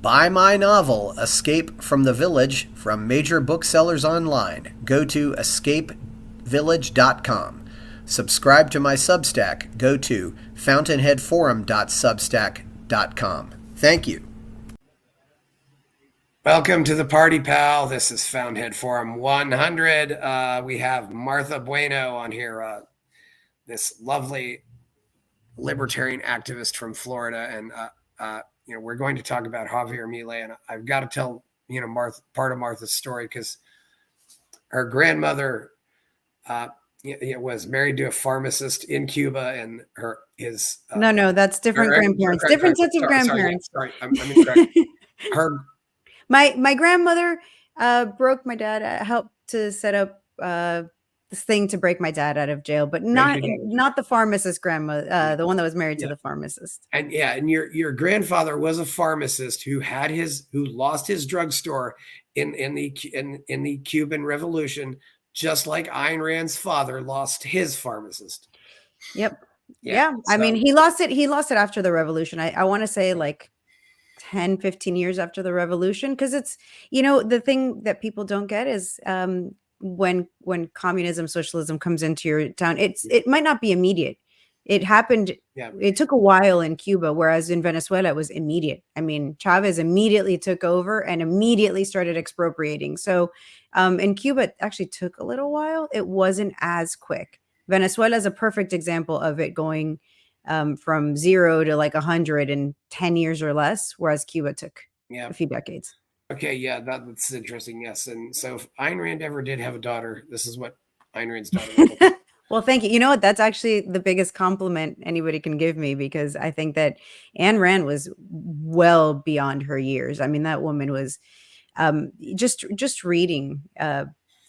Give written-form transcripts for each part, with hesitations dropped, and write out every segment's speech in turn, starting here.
Buy my novel, Escape from the Village, from major booksellers online. Go to escapevillage.com. Subscribe to my Substack. Go to fountainheadforum.substack.com. Thank you. Welcome to the party, pal. This is Fountainhead Forum 100. We have Martha Bueno on here, this lovely libertarian activist from Florida, and we're going to talk about Javier Milei. And I've got to tell Martha part of Martha's story, because her grandmother was married to a pharmacist in Cuba, and his no, that's different grandparents, different sets of grandparents. Sorry, I'm incorrect. Her. My grandmother broke my dad, helped to set up this thing to break my dad out of jail, but not the pharmacist grandma, the one that was married to the pharmacist. And your grandfather was a pharmacist who lost his drugstore in the Cuban Revolution, just like Ayn Rand's father lost his pharmacist. Yep. Yeah. So, I mean, he lost it after the revolution. I want to say like 10, 15 years after the revolution, because it's, the thing that people don't get is when communism, socialism comes into your town, it might not be immediate. It happened. Yeah. It took a while in Cuba, whereas in Venezuela, it was immediate. I mean, Chavez immediately took over and immediately started expropriating. So in Cuba, it actually took a little while. It wasn't as quick. Venezuela is a perfect example of it going from 0 to like 100 in 10 years or less, whereas Cuba took a few decades. Okay, yeah, that's interesting. Yes, and so if Ayn Rand ever did have a daughter, this is what Ayn Rand's daughter would look. Well, thank you. You know what? That's actually the biggest compliment anybody can give me, because I think that Ayn Rand was well beyond her years. I mean, that woman was just reading,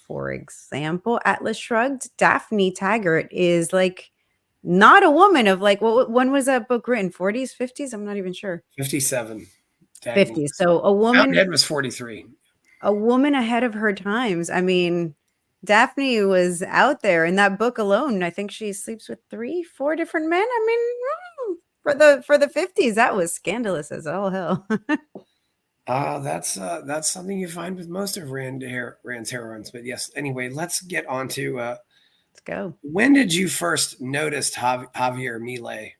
for example, Atlas Shrugged. Daphne Taggart is like not a woman of like, when was that book written? 40s, 50s? I'm not even sure. 57. 50s. So a woman. Fountainhead was 43. A woman ahead of her times. I mean, Daphne was out there in that book alone. I think she sleeps with 3-4 different men. I mean, for the 50s, that was scandalous as all hell. That's something you find with most of Rand's heroines. But yes, anyway, let's get on to let's go. When did you first notice Javier Milei?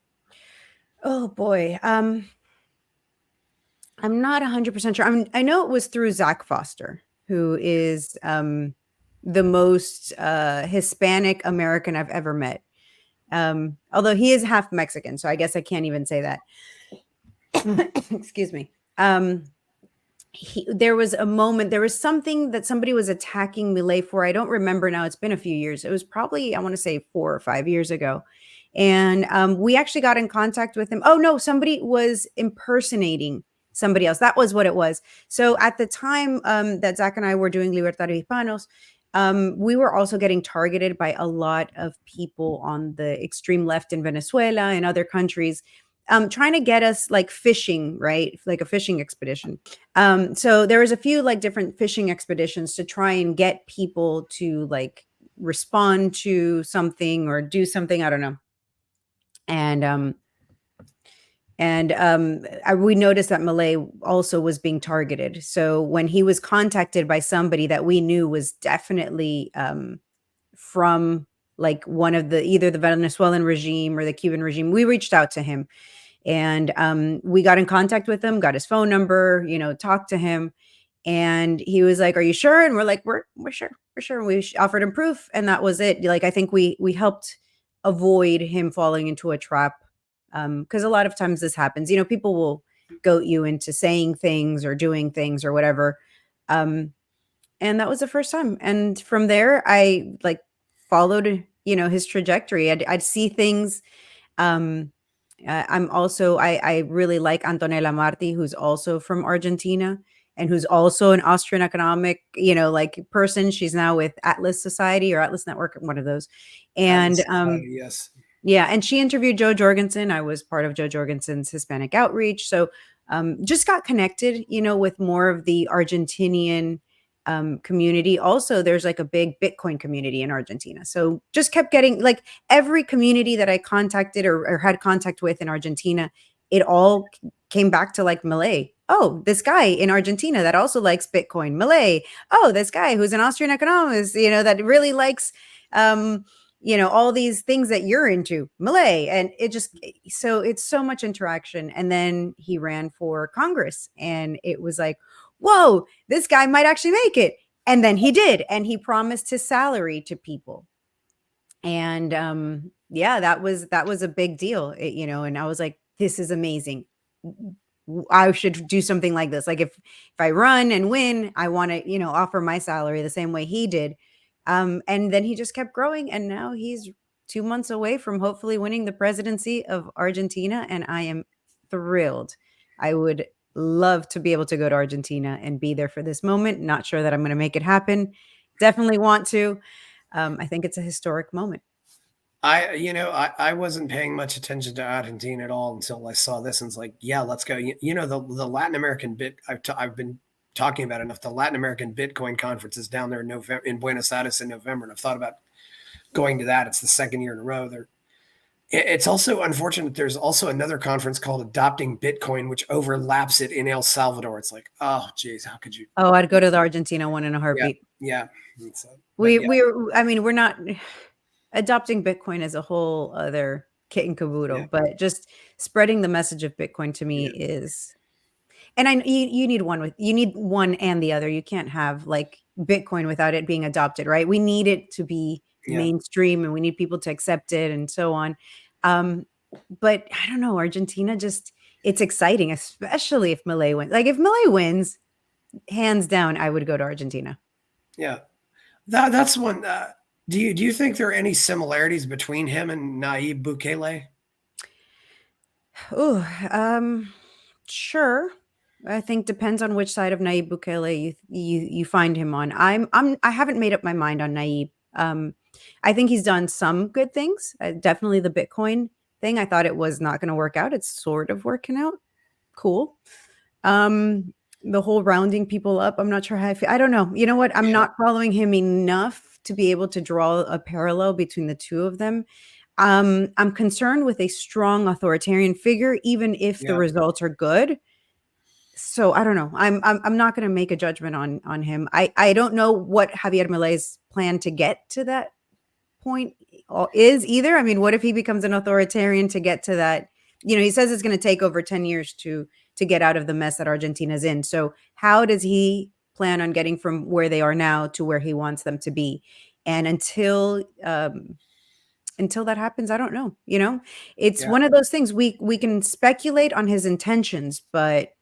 Oh boy. I'm not 100% sure. I know it was through Zach Foster, who is the most Hispanic American I've ever met. Although he is half Mexican, so I guess I can't even say that. Excuse me. There was a moment, there was something that somebody was attacking Milei for. I don't remember now. It's been a few years. It was probably, I want to say 4 or 5 years ago. And we actually got in contact with him. Oh, no, somebody was impersonating somebody else. That was what it was. So at the time that Zach and I were doing Libertarios Hispanos, we were also getting targeted by a lot of people on the extreme left in Venezuela and other countries, trying to get us like fishing, right? Like a fishing expedition. So there was a few like different fishing expeditions to try and get people to like respond to something or do something. I don't know. And we noticed that Milei also was being targeted. So when he was contacted by somebody that we knew was definitely from like one of either the Venezuelan regime or the Cuban regime, we reached out to him, and we got in contact with him, got his phone number, talked to him, and he was like, "Are you sure?" And we're like, "We're sure, we're sure." And we offered him proof, and that was it. Like, I think we helped avoid him falling into a trap. Because a lot of times this happens, people will goat you into saying things or doing things or whatever. And that was the first time. And from there, I like followed, his trajectory. I'd see things. I really like Antonella Marti, who's also from Argentina and who's also an Austrian economic, like person. She's now with Atlas Society or Atlas Network, one of those. And yes. Yeah, and she interviewed Joe Jorgensen. I was part of Joe Jorgensen's Hispanic outreach. So just got connected, with more of the Argentinian community. Also, there's like a big Bitcoin community in Argentina. So just kept getting like every community that I contacted or had contact with in Argentina, it all came back to like Milei. oh, this guy in Argentina that also likes Bitcoin, Milei. Oh, this guy who's an Austrian economist, that really likes, all these things that you're into, Milei. And so it's so much interaction. And then he ran for Congress, and it was like, whoa, this guy might actually make it. And then he did, and he promised his salary to people. And that was a big deal, and I was like, this is amazing. I should do something like this. Like if I run and win, I want to, offer my salary the same way he did. And then he just kept growing, and now he's 2 months away from hopefully winning the presidency of Argentina, and I am thrilled. I would love to be able to go to Argentina and be there for this moment. Not sure that I'm going to make it happen. Definitely want to. I think it's a historic moment. I wasn't paying much attention to Argentina at all until I saw this, and it's like, yeah, let's go. The Latin American I've been talking about enough. The Latin American Bitcoin conference is down there in Buenos Aires in November, and I've thought about going to that. It's the second year in a row. It's also unfortunate. There's also another conference called Adopting Bitcoin, which overlaps it in El Salvador. It's like, oh, geez, how could you? Oh, I'd go to the Argentina one in a heartbeat. Yeah. We're not adopting Bitcoin as a whole other kit and caboodle, but just spreading the message of Bitcoin to me is, and you need one and the other. You can't have like Bitcoin without it being adopted, right? We need it to be mainstream, and we need people to accept it and so on. But I don't know, Argentina it's exciting, especially if Milei wins. Like if Milei wins, hands down, I would go to Argentina. Yeah. That's one. Do you think there are any similarities between him and Nayib Bukele? Oh, sure. I think depends on which side of Nayib Bukele you find him on. I haven't made up my mind on Nayib. I think he's done some good things. Definitely the Bitcoin thing. I thought it was not going to work out. It's sort of working out. Cool. The whole rounding people up, I'm not sure how I feel. I don't know. You know what? I'm not following him enough to be able to draw a parallel between the two of them. I'm concerned with a strong authoritarian figure, even if the results are good. So I don't know. I'm not going to make a judgment on him. I don't know what Javier Milei's plan to get to that point is either. I mean, what if he becomes an authoritarian to get to that? He says it's going to take over 10 years to get out of the mess that Argentina's in. So how does he plan on getting from where they are now to where he wants them to be? And until that happens, I don't know. It's one of those things we can speculate on his intentions, but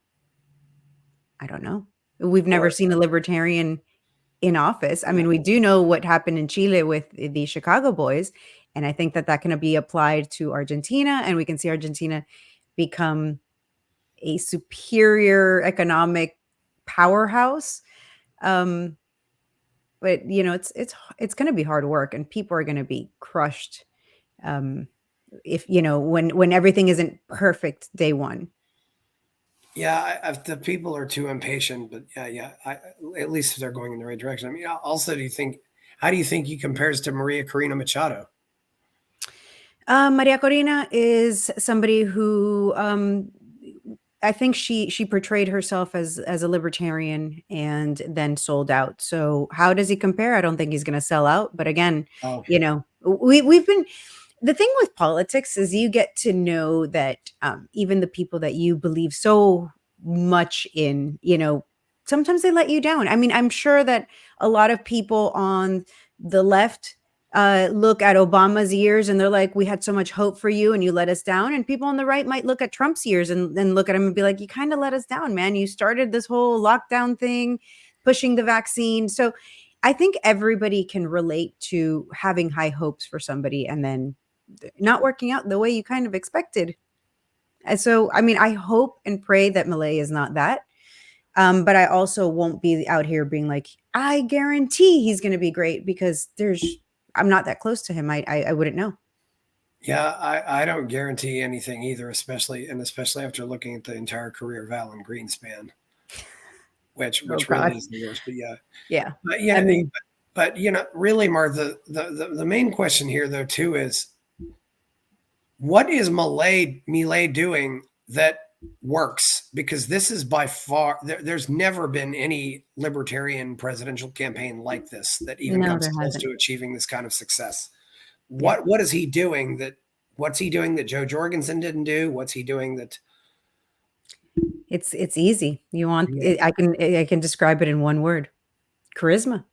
I don't know. We've never seen a libertarian in office. I mean, we do know what happened in Chile with the Chicago boys, and I think that can be applied to Argentina, and we can see Argentina become a superior economic powerhouse. But it's going to be hard work, and people are going to be crushed if when everything isn't perfect day one. Yeah, the people are too impatient, but at least they're going in the right direction. I mean, also, how do you think he compares to Maria Corina Machado? Maria Corina is somebody who I think she portrayed herself as a libertarian and then sold out. So how does he compare? I don't think he's going to sell out. But again, we've been. The thing with politics is you get to know that even the people that you believe so much in, sometimes they let you down. I mean, I'm sure that a lot of people on the left look at Obama's years and they're like, we had so much hope for you and you let us down. And people on the right might look at Trump's years and then look at him and be like, you kind of let us down, man. You started this whole lockdown thing, pushing the vaccine. So I think everybody can relate to having high hopes for somebody and then not working out the way you kind of expected. And so, I mean, I hope and pray that Milei is not that. But I also won't be out here being like, I guarantee he's going to be great because I'm not that close to him. I wouldn't know. Yeah, I don't guarantee anything either, especially after looking at the entire career of Alan Greenspan, which really is the worst. But yeah. But really, Martha, the main question here though too is, what is Milei doing that works, because this is by far, there's never been any libertarian presidential campaign like this that even No, comes there close hasn't. to achieving this kind of success. Yeah. What is he doing what's he doing that Joe Jorgensen didn't do? What's he doing that It's easy. You want Yeah. it, I can describe it in one word. Charisma.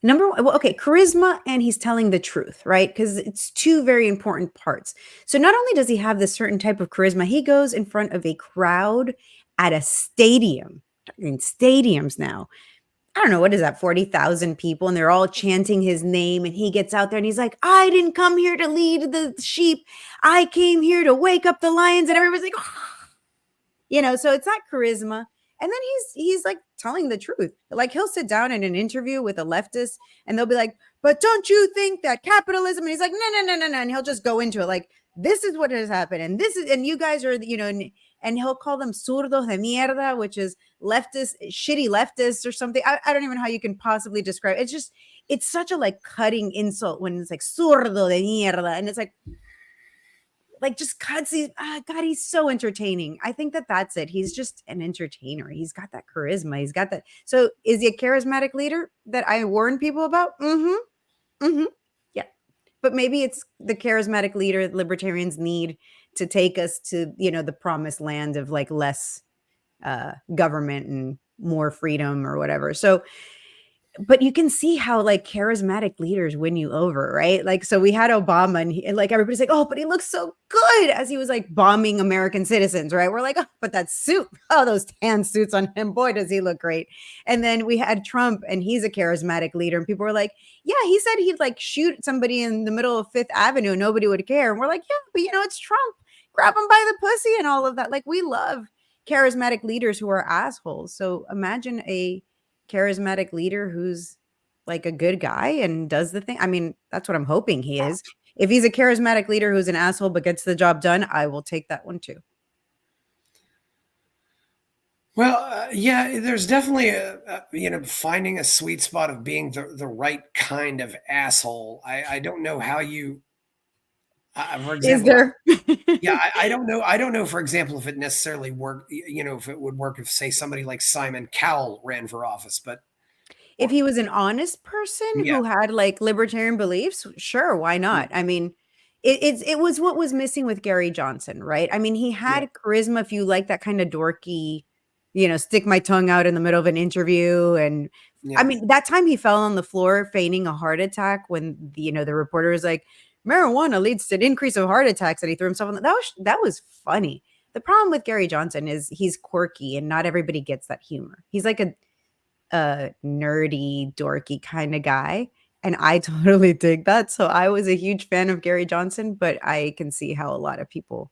Number one, well, okay, charisma, and he's telling the truth, right? Because it's two very important parts. So not only does he have this certain type of charisma, he goes in front of a crowd at a stadium, in stadiums now. I don't know, what is that, 40,000 people, and they're all chanting his name, and he gets out there and he's like, I didn't come here to lead the sheep. I came here to wake up the lions. And everybody's like, so it's not charisma. And then he's like telling the truth. Like, he'll sit down in an interview with a leftist and they'll be like, but don't you think that capitalism? And he's like, no. And he'll just go into it like, this is what has happened. And this is, and you guys are, and he'll call them zurdos de mierda, which is leftist, shitty leftists or something. I don't even know how you can possibly describe it. It's just, it's such a like cutting insult when it's like zurdo de mierda. And it's like just cuts. God, he's so entertaining. I think that's it. He's just an entertainer. He's got that charisma. He's got that. So is he a charismatic leader that I warn people about? Yeah. But maybe it's the charismatic leader that libertarians need to take us to, the promised land of like less government and more freedom or whatever. So, but you can see how like charismatic leaders win you over, right? Like, so we had Obama and like everybody's like, oh, but he looks so good as he was like bombing American citizens, right? We're like, oh, but that suit, oh, those tan suits on him, boy, does he look great. And then we had Trump and he's a charismatic leader. And people were like, yeah, he said he'd like shoot somebody in the middle of Fifth Avenue. Nobody would care. And we're like, yeah, but it's Trump. Grab him by the pussy and all of that. Like, we love charismatic leaders who are assholes. So imagine a charismatic leader who's like a good guy and does the thing. I mean, that's what I'm hoping he is. If he's a charismatic leader who's an asshole but gets the job done, I will take that one too. Well, yeah, there's definitely finding a sweet spot of being the right kind of asshole. I don't know how you, for example, is there? yeah, I don't know. I don't know, for example, if it necessarily worked, if it would work if, say, somebody like Simon Cowell ran for office, but if he was an honest person yeah, who had like libertarian beliefs, sure, why not? I mean, it was what was missing with Gary Johnson, right? I mean, he had charisma if you like that kind of dorky, stick my tongue out in the middle of an interview. And I mean, that time he fell on the floor feigning a heart attack when the reporter was like, marijuana leads to an increase of heart attacks, and he threw himself on that was funny. The problem with Gary Johnson is he's quirky and not everybody gets that humor. He's like a nerdy, dorky kind of guy. And I totally dig that. So I was a huge fan of Gary Johnson, but I can see how a lot of people,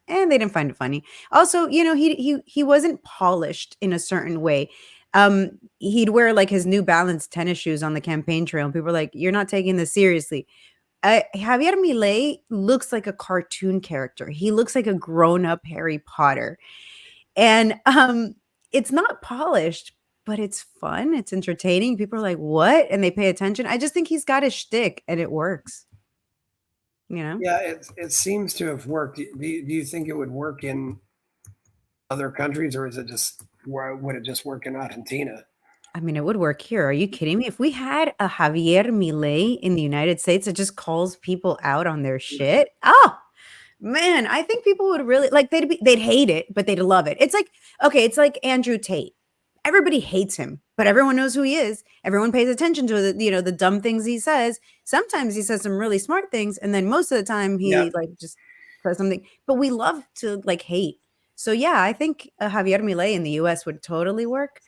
and they didn't find it funny. Also, he wasn't polished in a certain way. He'd wear like his New Balance tennis shoes on the campaign trail, and people were like, "You're not taking this seriously." Javier Milei looks like a cartoon character. He looks like a grown-up Harry Potter, and it's not polished, but it's fun. It's entertaining. People are like, "What?" and they pay attention. I just think he's got his shtick, and it works. Yeah, it seems to have worked. Do you think it would work in other countries, or is it just would it just work in Argentina? I mean, it would work here. Are you kidding me? If we had a Javier Milei in the United States that just calls people out on their shit, oh man, I think people would really like. They'd hate it, but they'd love it. It's like, okay, it's like Andrew Tate. Everybody hates him, but everyone knows who he is. Everyone pays attention to the dumb things he says. Sometimes he says some really smart things, and then most of the time he like just says something. But we love to like hate. So yeah, I think Javier Milei in the U.S. would totally work.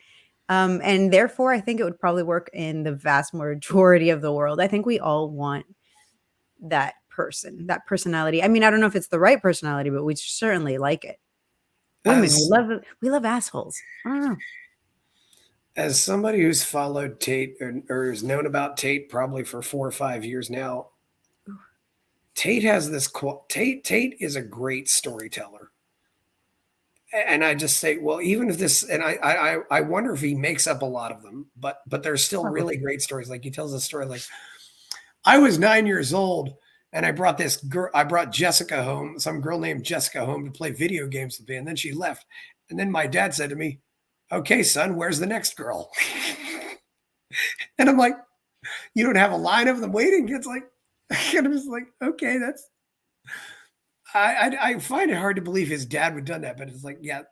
And therefore, I think it would probably work in the vast majority of the world. I think we all want that person, that personality. I mean, I don't know if it's the right personality, but we certainly like it. Women, we love assholes. I don't know. As somebody who's followed Tate or has known about Tate probably for 4 or 5 years now, Tate has this Tate is a great storyteller. And I just say, well, even if this, and I wonder if he makes up a lot of them, but there's still really great stories. Like he tells a story like, I was 9 years old And I brought this girl, I brought Jessica home, some girl named Jessica home to play video games with me. And then she left. And then my dad said to me, okay, son, where's the next girl? And I'm like, you don't have a line of them waiting. It's like, and I was like, okay, that's, I find it hard to believe his dad would have done that, but it's like, yeah.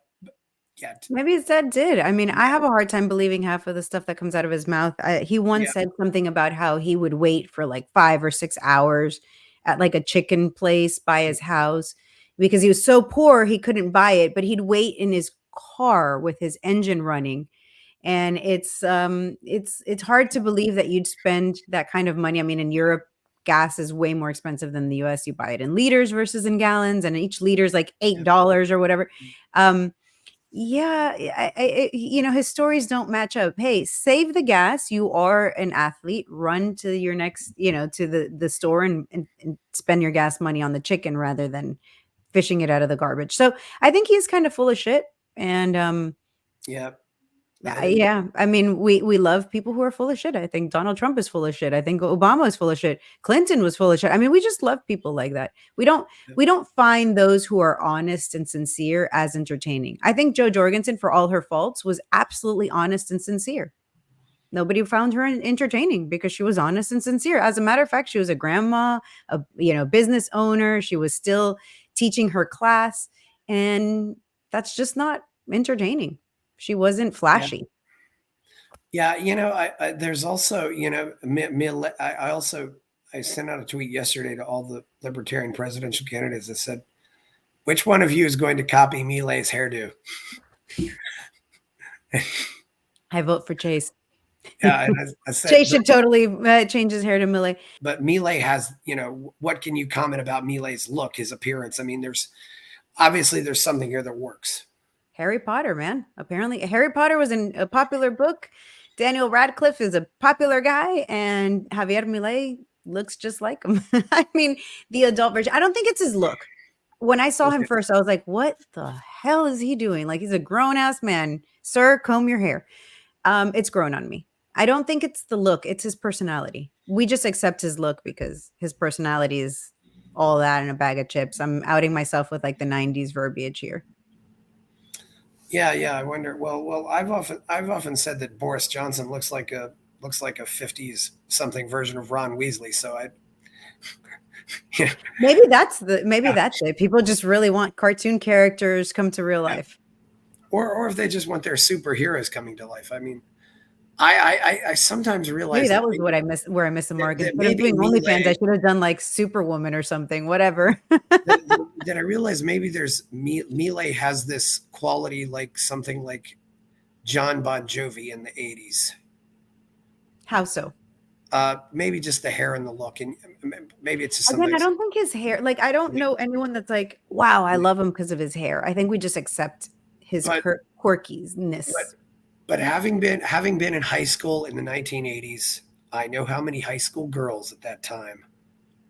Maybe his dad did. I mean, I have a hard time believing half of the stuff that comes out of his mouth. He once said something about how he would wait for like 5 or 6 hours at like a chicken place by his house because he was so poor he couldn't buy it, but he'd wait in his car with his engine running. And it's hard to believe that you'd spend that kind of money. I mean, in Europe, gas is way more expensive than the US. You buy it in liters versus in gallons, and each liter is like $8 or whatever. His stories don't match up. Hey, save the gas. You are an athlete. Run to your next, to the store and spend your gas money on the chicken rather than fishing it out of the garbage. So I think he's kind of full of shit. And I mean, we love people who are full of shit. I think Donald Trump is full of shit. I think Obama is full of shit. Clinton was full of shit. I mean, we just love people like that. We don't find those who are honest and sincere as entertaining. I think Jo Jorgensen, for all her faults, was absolutely honest and sincere. Nobody found her entertaining because she was honest and sincere. As a matter of fact, she was a grandma, a business owner. She was still teaching her class, and that's just not entertaining. She wasn't flashy. Yeah, there's also, I sent out a tweet yesterday to all the libertarian presidential candidates that said, which one of you is going to copy Milei's hairdo? I vote for Chase. Yeah, and I said, Chase should totally change his hair to Milei. But Milei has, what can you comment about Milei's look, his appearance? I mean, there's something here that works. Harry Potter, man. Apparently, Harry Potter was a popular book. Daniel Radcliffe is a popular guy, and Javier Milei looks just like him. I mean, the adult version. I don't think it's his look. When I saw him first, I was like, what the hell is he doing? Like, he's a grown-ass man. Sir, comb your hair. It's grown on me. I don't think it's the look. It's his personality. We just accept his look because his personality is all that in a bag of chips. I'm outing myself with like the 90s verbiage here. Yeah. I wonder. Well, I've often said that Boris Johnson looks like a 50s something version of Ron Weasley. So maybe that's it. People just really want cartoon characters come to real life, or if they just want their superheroes coming to life. I mean, I sometimes realize maybe that was what I missed. Where I missed the mark. Instead of doing OnlyFans, I should have done like Superwoman or something. Whatever. Then I realized maybe Milei has this quality like something like John Bon Jovi in the 80s. How so? Maybe just the hair and the look, and maybe it's just again. I don't think his hair. Like, I don't know anyone that's like, wow, I love him because of his hair. I think we just accept his quirkiness. But having been in high school in the 1980s, I know how many high school girls at that time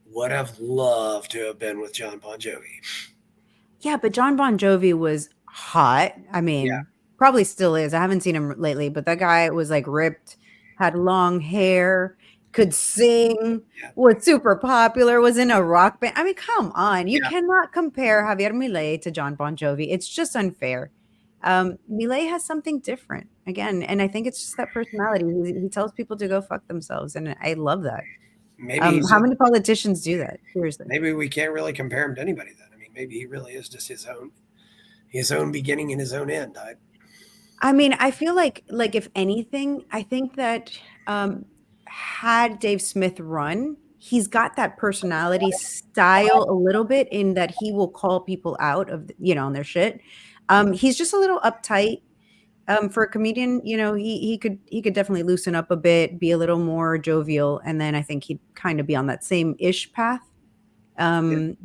would have loved to have been with John Bon Jovi. Yeah, but John Bon Jovi was hot. I mean, probably still is. I haven't seen him lately, but that guy was like ripped, had long hair, could sing, was super popular, was in a rock band. I mean, come on. You cannot compare Javier Milei to John Bon Jovi. It's just unfair. Milei has something different again, and I think it's just that personality. He tells people to go fuck themselves, and I love that. Maybe how many politicians do that? Seriously, maybe we can't really compare him to anybody. Then I mean, maybe he really is just his own beginning and his own end. I mean, I feel like if anything, I think that had Dave Smith run, he's got that personality style a little bit in that he will call people out of on their shit. He's just a little uptight. For a comedian, he could definitely loosen up a bit, be a little more jovial, and then I think he'd kind of be on that same-ish path. But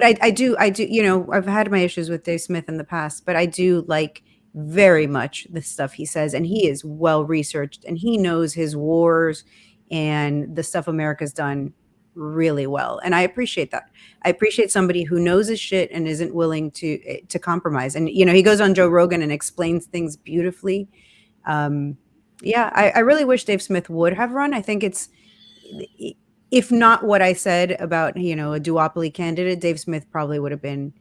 I do, I've had my issues with Dave Smith in the past, but I do like very much the stuff he says, and he is well researched, and he knows his wars and the stuff America's done really well, and I appreciate that. I appreciate somebody who knows his shit and isn't willing to compromise. And he goes on Joe Rogan and explains things beautifully. I really wish Dave Smith would have run. I think if not what I said about, a duopoly candidate, Dave Smith probably would have been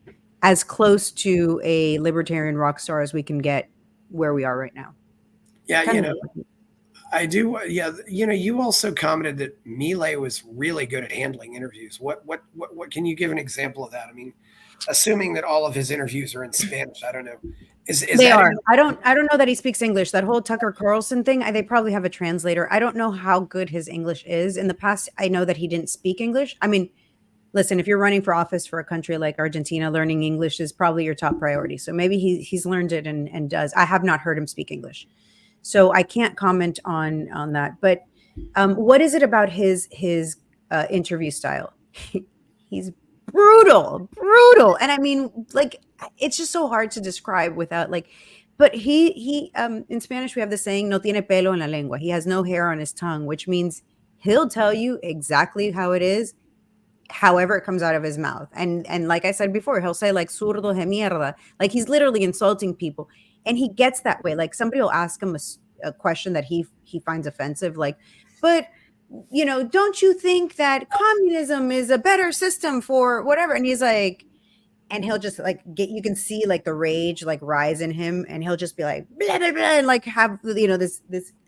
as close to a libertarian rock star as we can get where we are right now. Yeah, Kind of I do. Yeah, you also commented that Milei was really good at handling interviews. What can you give an example of that? I mean, assuming that all of his interviews are in Spanish, I don't know. Is they that are. I don't know that he speaks English. That whole Tucker Carlson thing, they probably have a translator. I don't know how good his English is. In the past, I know that he didn't speak English. I mean, listen, if you're running for office for a country like Argentina, learning English is probably your top priority. So maybe he's learned it and does. I have not heard him speak English, so I can't comment on that. But what is it about his interview style? He's brutal, and I mean, like, it's just so hard to describe without like. But he in Spanish we have the saying "no tiene pelo en la lengua." He has no hair on his tongue, which means he'll tell you exactly how it is, however it comes out of his mouth. And like I said before, he'll say like zurdo de mierda, like he's literally insulting people, and he gets that way. Like somebody will ask him a question that he finds offensive, like, but don't you think that communism is a better system for whatever? And he's like, and he'll just like you can see like the rage like rise in him, and he'll just be like blah, blah, blah, and like have this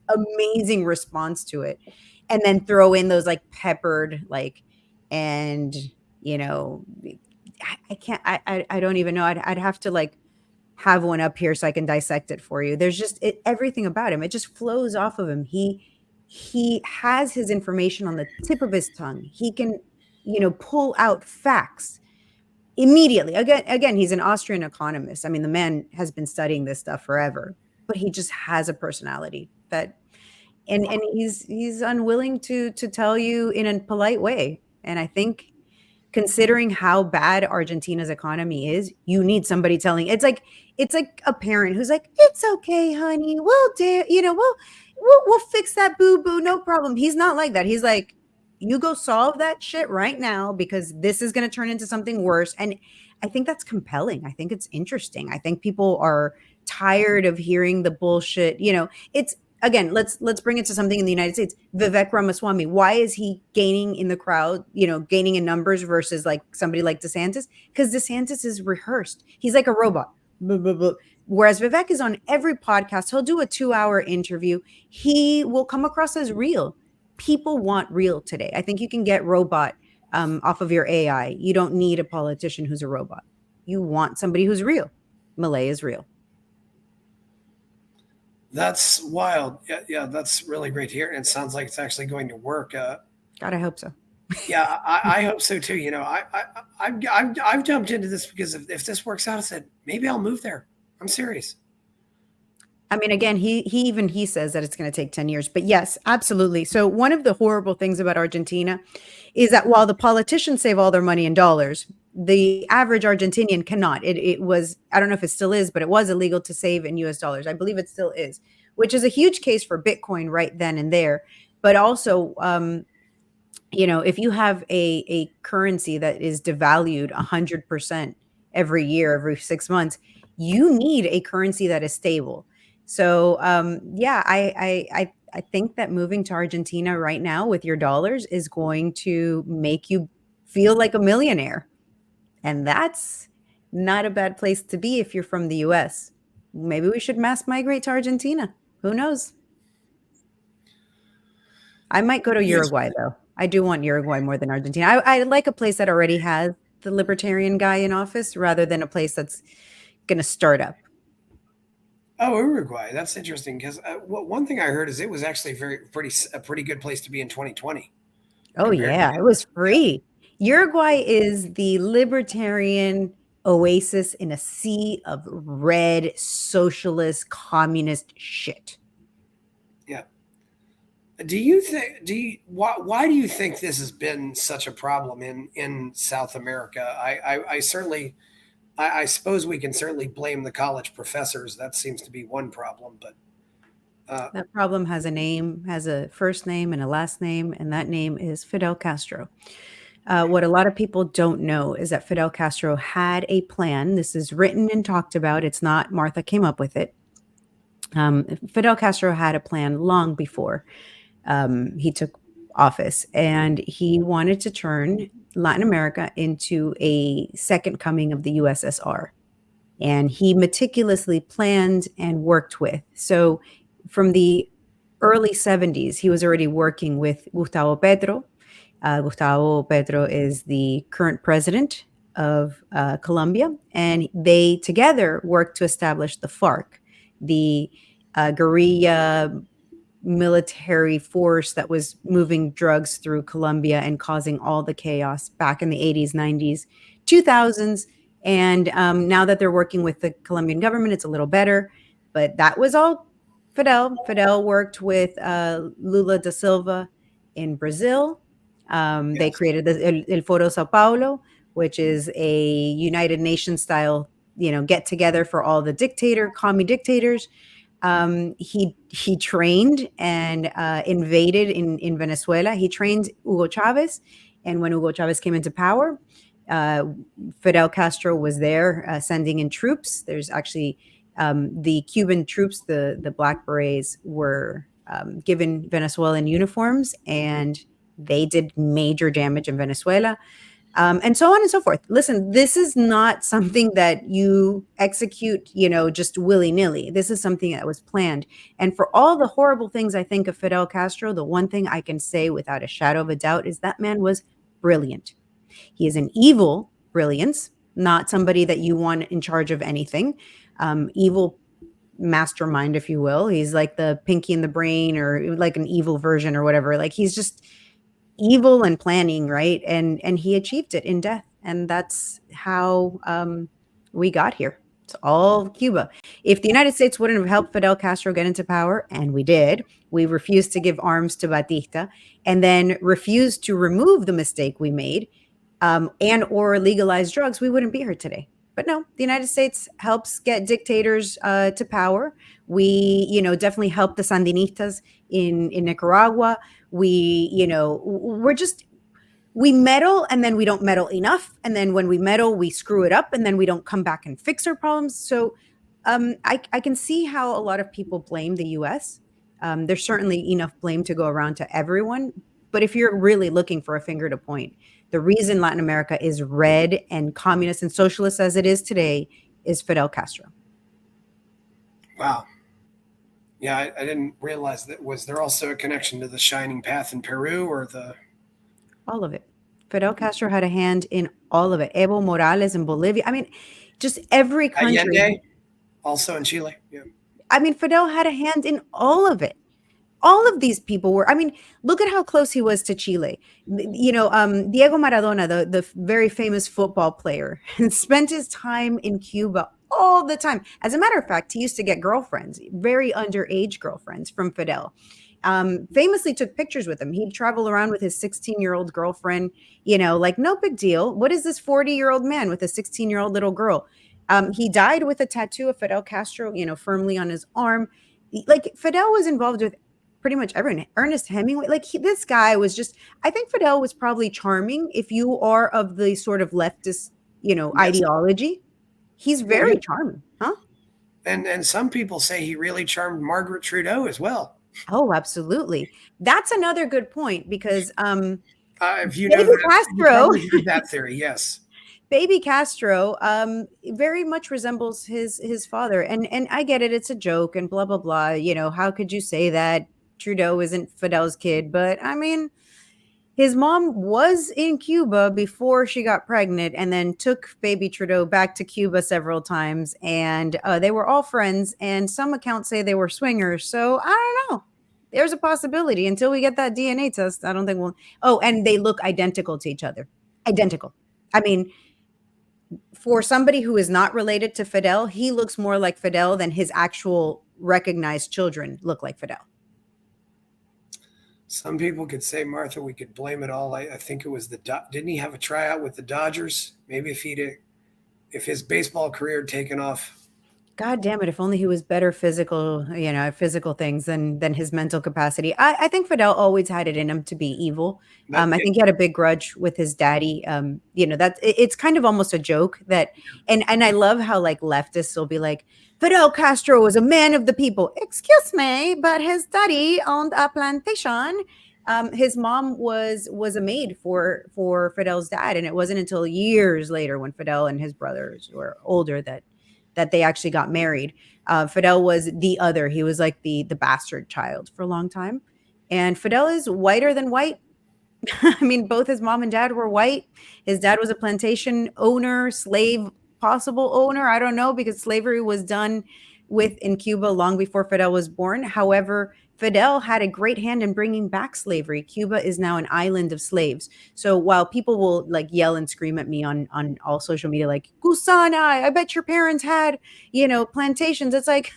amazing response to it, and then throw in those like peppered like, and I can't, I don't even know. I'd have to like have one up here so I can dissect it for you. There's just everything about him. It just flows off of him. He has his information on the tip of his tongue. He can, pull out facts immediately. Again, he's an Austrian economist. I mean, the man has been studying this stuff forever, but he just has a personality that, and he's unwilling to tell you in a polite way. And I think, considering how bad Argentina's economy is, you need somebody telling. It's like a parent who's like, "It's okay, honey. We'll do. We'll fix that, boo boo. No problem." He's not like that. He's like, "You go solve that shit right now because this is going to turn into something worse." And I think that's compelling. I think it's interesting. I think people are tired of hearing the bullshit. It's, again, let's bring it to something in the United States. Vivek Ramaswamy, why is he gaining in the crowd, gaining in numbers versus like somebody like DeSantis? Because DeSantis is rehearsed. He's like a robot. Blah, blah, blah. Whereas Vivek is on every podcast. He'll do a 2-hour interview. He will come across as real. People want real today. I think you can get robot off of your AI. You don't need a politician who's a robot. You want somebody who's real. Milei is real. That's wild. Yeah, that's really great to hear. And it sounds like it's actually going to work. God, I hope so. Yeah, I hope so too. I've jumped into this because if this works out, I said maybe I'll move there. I'm serious. I mean, again, he says that it's going to take 10 years, but yes, absolutely. So one of the horrible things about Argentina is that while the politicians save all their money in dollars, the average Argentinian cannot. It was, I don't know if it still is, but it was illegal to save in US dollars. I believe it still is, which is a huge case for Bitcoin right then and there. But also, if you have a currency that is devalued 100% every year, every 6 months, you need a currency that is stable. So, I think that moving to Argentina right now with your dollars is going to make you feel like a millionaire. And that's not a bad place to be if you're from the US. Maybe we should mass migrate to Argentina. Who knows? I might go to Uruguay, though. I do want Uruguay more than Argentina. I like a place that already has the libertarian guy in office rather than a place that's going to start up. Oh, Uruguay. That's interesting because one thing I heard is it was actually a pretty good place to be in 2020. Oh, yeah. It was free. Uruguay is the libertarian oasis in a sea of red socialist communist shit. Yeah. Why do you think this has been such a problem in South America? I suppose we can certainly blame the college professors. That seems to be one problem, but that problem has a name, has a first name and a last name, and that name is Fidel Castro. What a lot of people don't know is that Fidel Castro had a plan. This is written and talked about. It's not Martha came up with it. Fidel Castro had a plan long before he took office, and he wanted to turn Latin America into a second coming of the USSR. And he meticulously planned and worked with. So from the early 70s, he was already working with Gustavo Petro. Gustavo Petro is the current president of Colombia, and they together worked to establish the FARC, the guerrilla military force that was moving drugs through Colombia and causing all the chaos back in the 80s, 90s, 2000s. And now that they're working with the Colombian government, it's a little better. But that was all Fidel. Fidel worked with Lula da Silva in Brazil. They created El Foro Sao Paulo, which is a United Nations style, get together for all the commie dictators. He trained and invaded in Venezuela. He trained Hugo Chavez, and when Hugo Chavez came into power, Fidel Castro was there sending in troops. There's actually the Cuban troops, the Black Berets, were given Venezuelan uniforms, and they did major damage in Venezuela. And so on and so forth. Listen, this is not something that you execute, just willy-nilly. This is something that was planned. And for all the horrible things I think of Fidel Castro, the one thing I can say without a shadow of a doubt is that man was brilliant. He is an evil brilliance, not somebody that you want in charge of anything. Evil mastermind, if you will. He's like the Pinky in the Brain, or like an evil version or whatever. Like, he's just evil and planning, right? And he achieved it in death, and that's how we got here. It's all Cuba. If the United States wouldn't have helped Fidel Castro get into power, and we did, we refused to give arms to Batista, and then refused to remove the mistake we made, and or legalize drugs, we wouldn't be here today. But no, the United States helps get dictators to power. We, definitely help the Sandinistas in Nicaragua. We, we meddle, and then we don't meddle enough. And then when we meddle, we screw it up, and then we don't come back and fix our problems. So I can see how a lot of people blame the US. There's certainly enough blame to go around to everyone. But if you're really looking for a finger to point, the reason Latin America is red and communist and socialist as it is today is Fidel Castro. Wow. Yeah, I didn't realize that. Was there also a connection to the Shining Path in Peru, or the... All of it. Fidel Castro had a hand in all of it. Evo Morales in Bolivia. I mean, just every country. Allende, also in Chile. Yeah. I mean, Fidel had a hand in all of it. All of these people were, look at how close he was to Chile. Diego Maradona, the very famous football player, spent his time in Cuba all the time. As a matter of fact, he used to get girlfriends, very underage girlfriends from Fidel. Famously took pictures with him. He'd travel around with his 16-year-old girlfriend, like no big deal. What is this 40-year-old man with a 16-year-old little girl? He died with a tattoo of Fidel Castro, firmly on his arm. Like, Fidel was involved with pretty much everyone. Ernest Hemingway, this guy was just, I think Fidel was probably charming if you are of the sort of leftist, yes, ideology. He's very charming, huh? And some people say he really charmed Margaret Trudeau as well. Oh, absolutely. That's another good point, because if you know Castro, that theory, yes. Baby Castro very much resembles his father. And I get it, it's a joke and blah, blah, blah. How could you say that? Trudeau isn't Fidel's kid, but his mom was in Cuba before she got pregnant, and then took baby Trudeau back to Cuba several times, and they were all friends, and some accounts say they were swingers. So I don't know. There's a possibility. Until we get that DNA test, I don't think we'll. Oh, and they look identical to each other. Identical. For somebody who is not related to Fidel, he looks more like Fidel than his actual recognized children look like Fidel. Some people could say, Martha, we could blame it all. I think it was didn't he have a tryout with the Dodgers? Maybe if his baseball career had taken off. God damn it. If only he was better physical things than his mental capacity. I think Fidel always had it in him to be evil. I think he had a big grudge with his daddy. It's kind of almost a joke that, and I love how leftists will be like, Fidel Castro was a man of the people. Excuse me, but his daddy owned a plantation. his mom was a maid for Fidel's dad, and it wasn't until years later when Fidel and his brothers were older that they actually got married. Fidel was the other. He was like the bastard child for a long time. And Fidel is whiter than white. I mean, both his mom and dad were white. His dad was a plantation owner, slave possible owner. I don't know, because slavery was done with in Cuba long before Fidel was born. However, Fidel had a great hand in bringing back slavery. Cuba is now an island of slaves. So while people will like yell and scream at me on all social media, like, Gusana, I bet your parents had, plantations. It's like,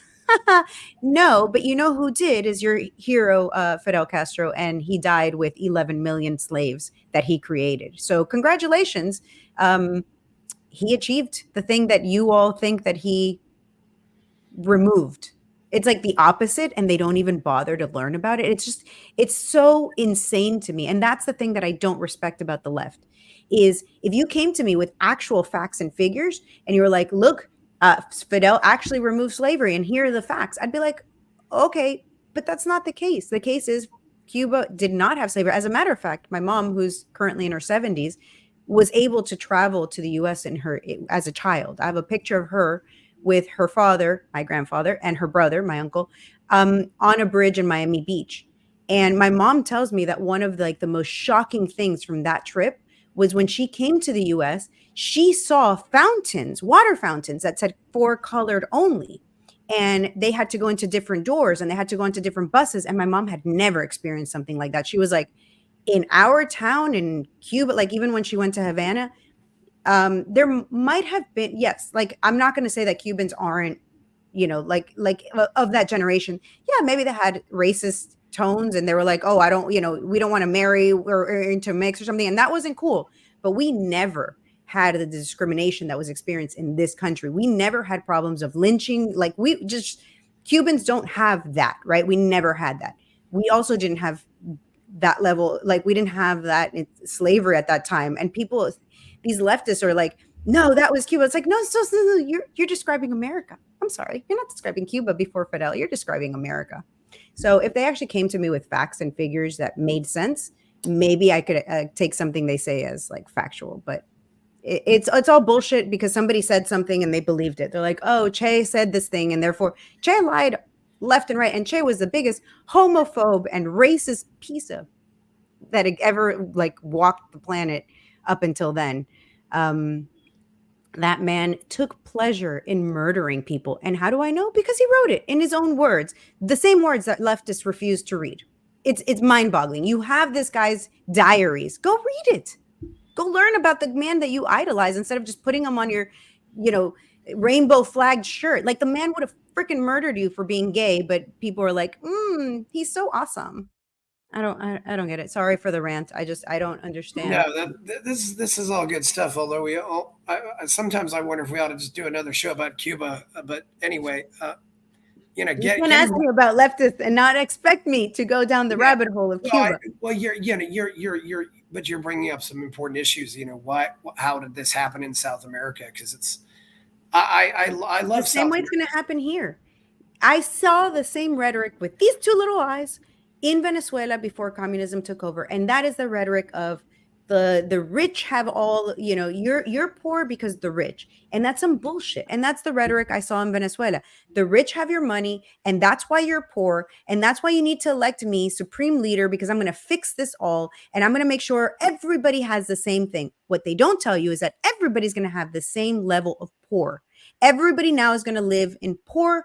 no, but you know who did is your hero, Fidel Castro, and he died with 11 million slaves that he created. So congratulations. He achieved the thing that you all think that he removed. It's like the opposite, and they don't even bother to learn about it. It's so insane to me. And that's the thing that I don't respect about the left is if you came to me with actual facts and figures and you were like, look, Fidel actually removed slavery and here are the facts, I'd be like, okay, but that's not the case. The case is Cuba did not have slavery. As a matter of fact, my mom, who's currently in her 70s, was able to travel to the US as a child. I have a picture of her with her father, my grandfather, and her brother, my uncle, on a bridge in Miami Beach. And my mom tells me that one of the most shocking things from that trip was when she came to the US, she saw fountains, water fountains that said 4 colored only. And they had to go into different doors and they had to go into different buses. And my mom had never experienced something like that. She was like, in our town in Cuba, like even when she went to Havana, there might have been, yes, like I'm not going to say that Cubans aren't, like of that generation. Yeah, maybe they had racist tones and they were like, oh, I don't, we don't want to marry or intermix or something. And that wasn't cool. But we never had the discrimination that was experienced in this country. We never had problems of lynching. Like Cubans don't have that, right? We never had that. We also didn't have that level. Like we didn't have that in slavery at that time. And these leftists are like, no, that was Cuba. It's like, no, you're describing America. I'm sorry. You're not describing Cuba before Fidel. You're describing America. So if they actually came to me with facts and figures that made sense, maybe I could take something they say as like factual, but it's all bullshit because somebody said something and they believed it. They're like, oh, Che said this thing and therefore Che lied left and right. And Che was the biggest homophobe and racist piece of that ever like walked the planet up until then. That man took pleasure in murdering people. And how do I know? Because he wrote it in his own words, the same words that leftists refuse to read. It's mind-boggling. You have this guy's diaries. Go read it. Go learn about the man that you idolize instead of just putting him on your, rainbow flagged shirt. Like the man would have freaking murdered you for being gay, but people are like, he's so awesome. I don't get it. Sorry for the rant. I don't understand. No, this is all good stuff. Although sometimes I wonder if we ought to just do another show about Cuba. But anyway, you can ask me about leftists and not expect me to go down the rabbit hole of Cuba. But you're bringing up some important issues. How did this happen in South America? Because it's I love the same way it's going to happen here. I saw the same rhetoric with these two little eyes in Venezuela before communism took over. And that is the rhetoric of the rich have all, you're poor because the rich. And that's some bullshit. And that's the rhetoric I saw in Venezuela. The rich have your money and that's why you're poor. And that's why you need to elect me supreme leader because I'm going to fix this all. And I'm going to make sure everybody has the same thing. What they don't tell you is that everybody's going to have the same level of poor. Everybody now is going to live in poor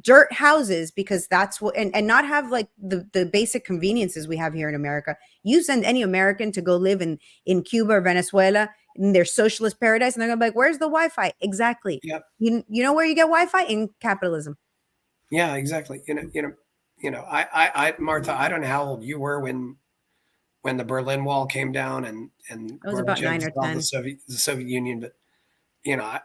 dirt houses because that's what and not have like the basic conveniences we have here in America. You send any American to go live in Cuba or Venezuela in their socialist paradise and they're gonna be like, where's the Wi-Fi? Exactly. Yep. You know where you get Wi-Fi? In capitalism. Yeah, exactly. I Martha, I don't know how old you were when the Berlin Wall came down and I was about 9 or 10. The Soviet Union, but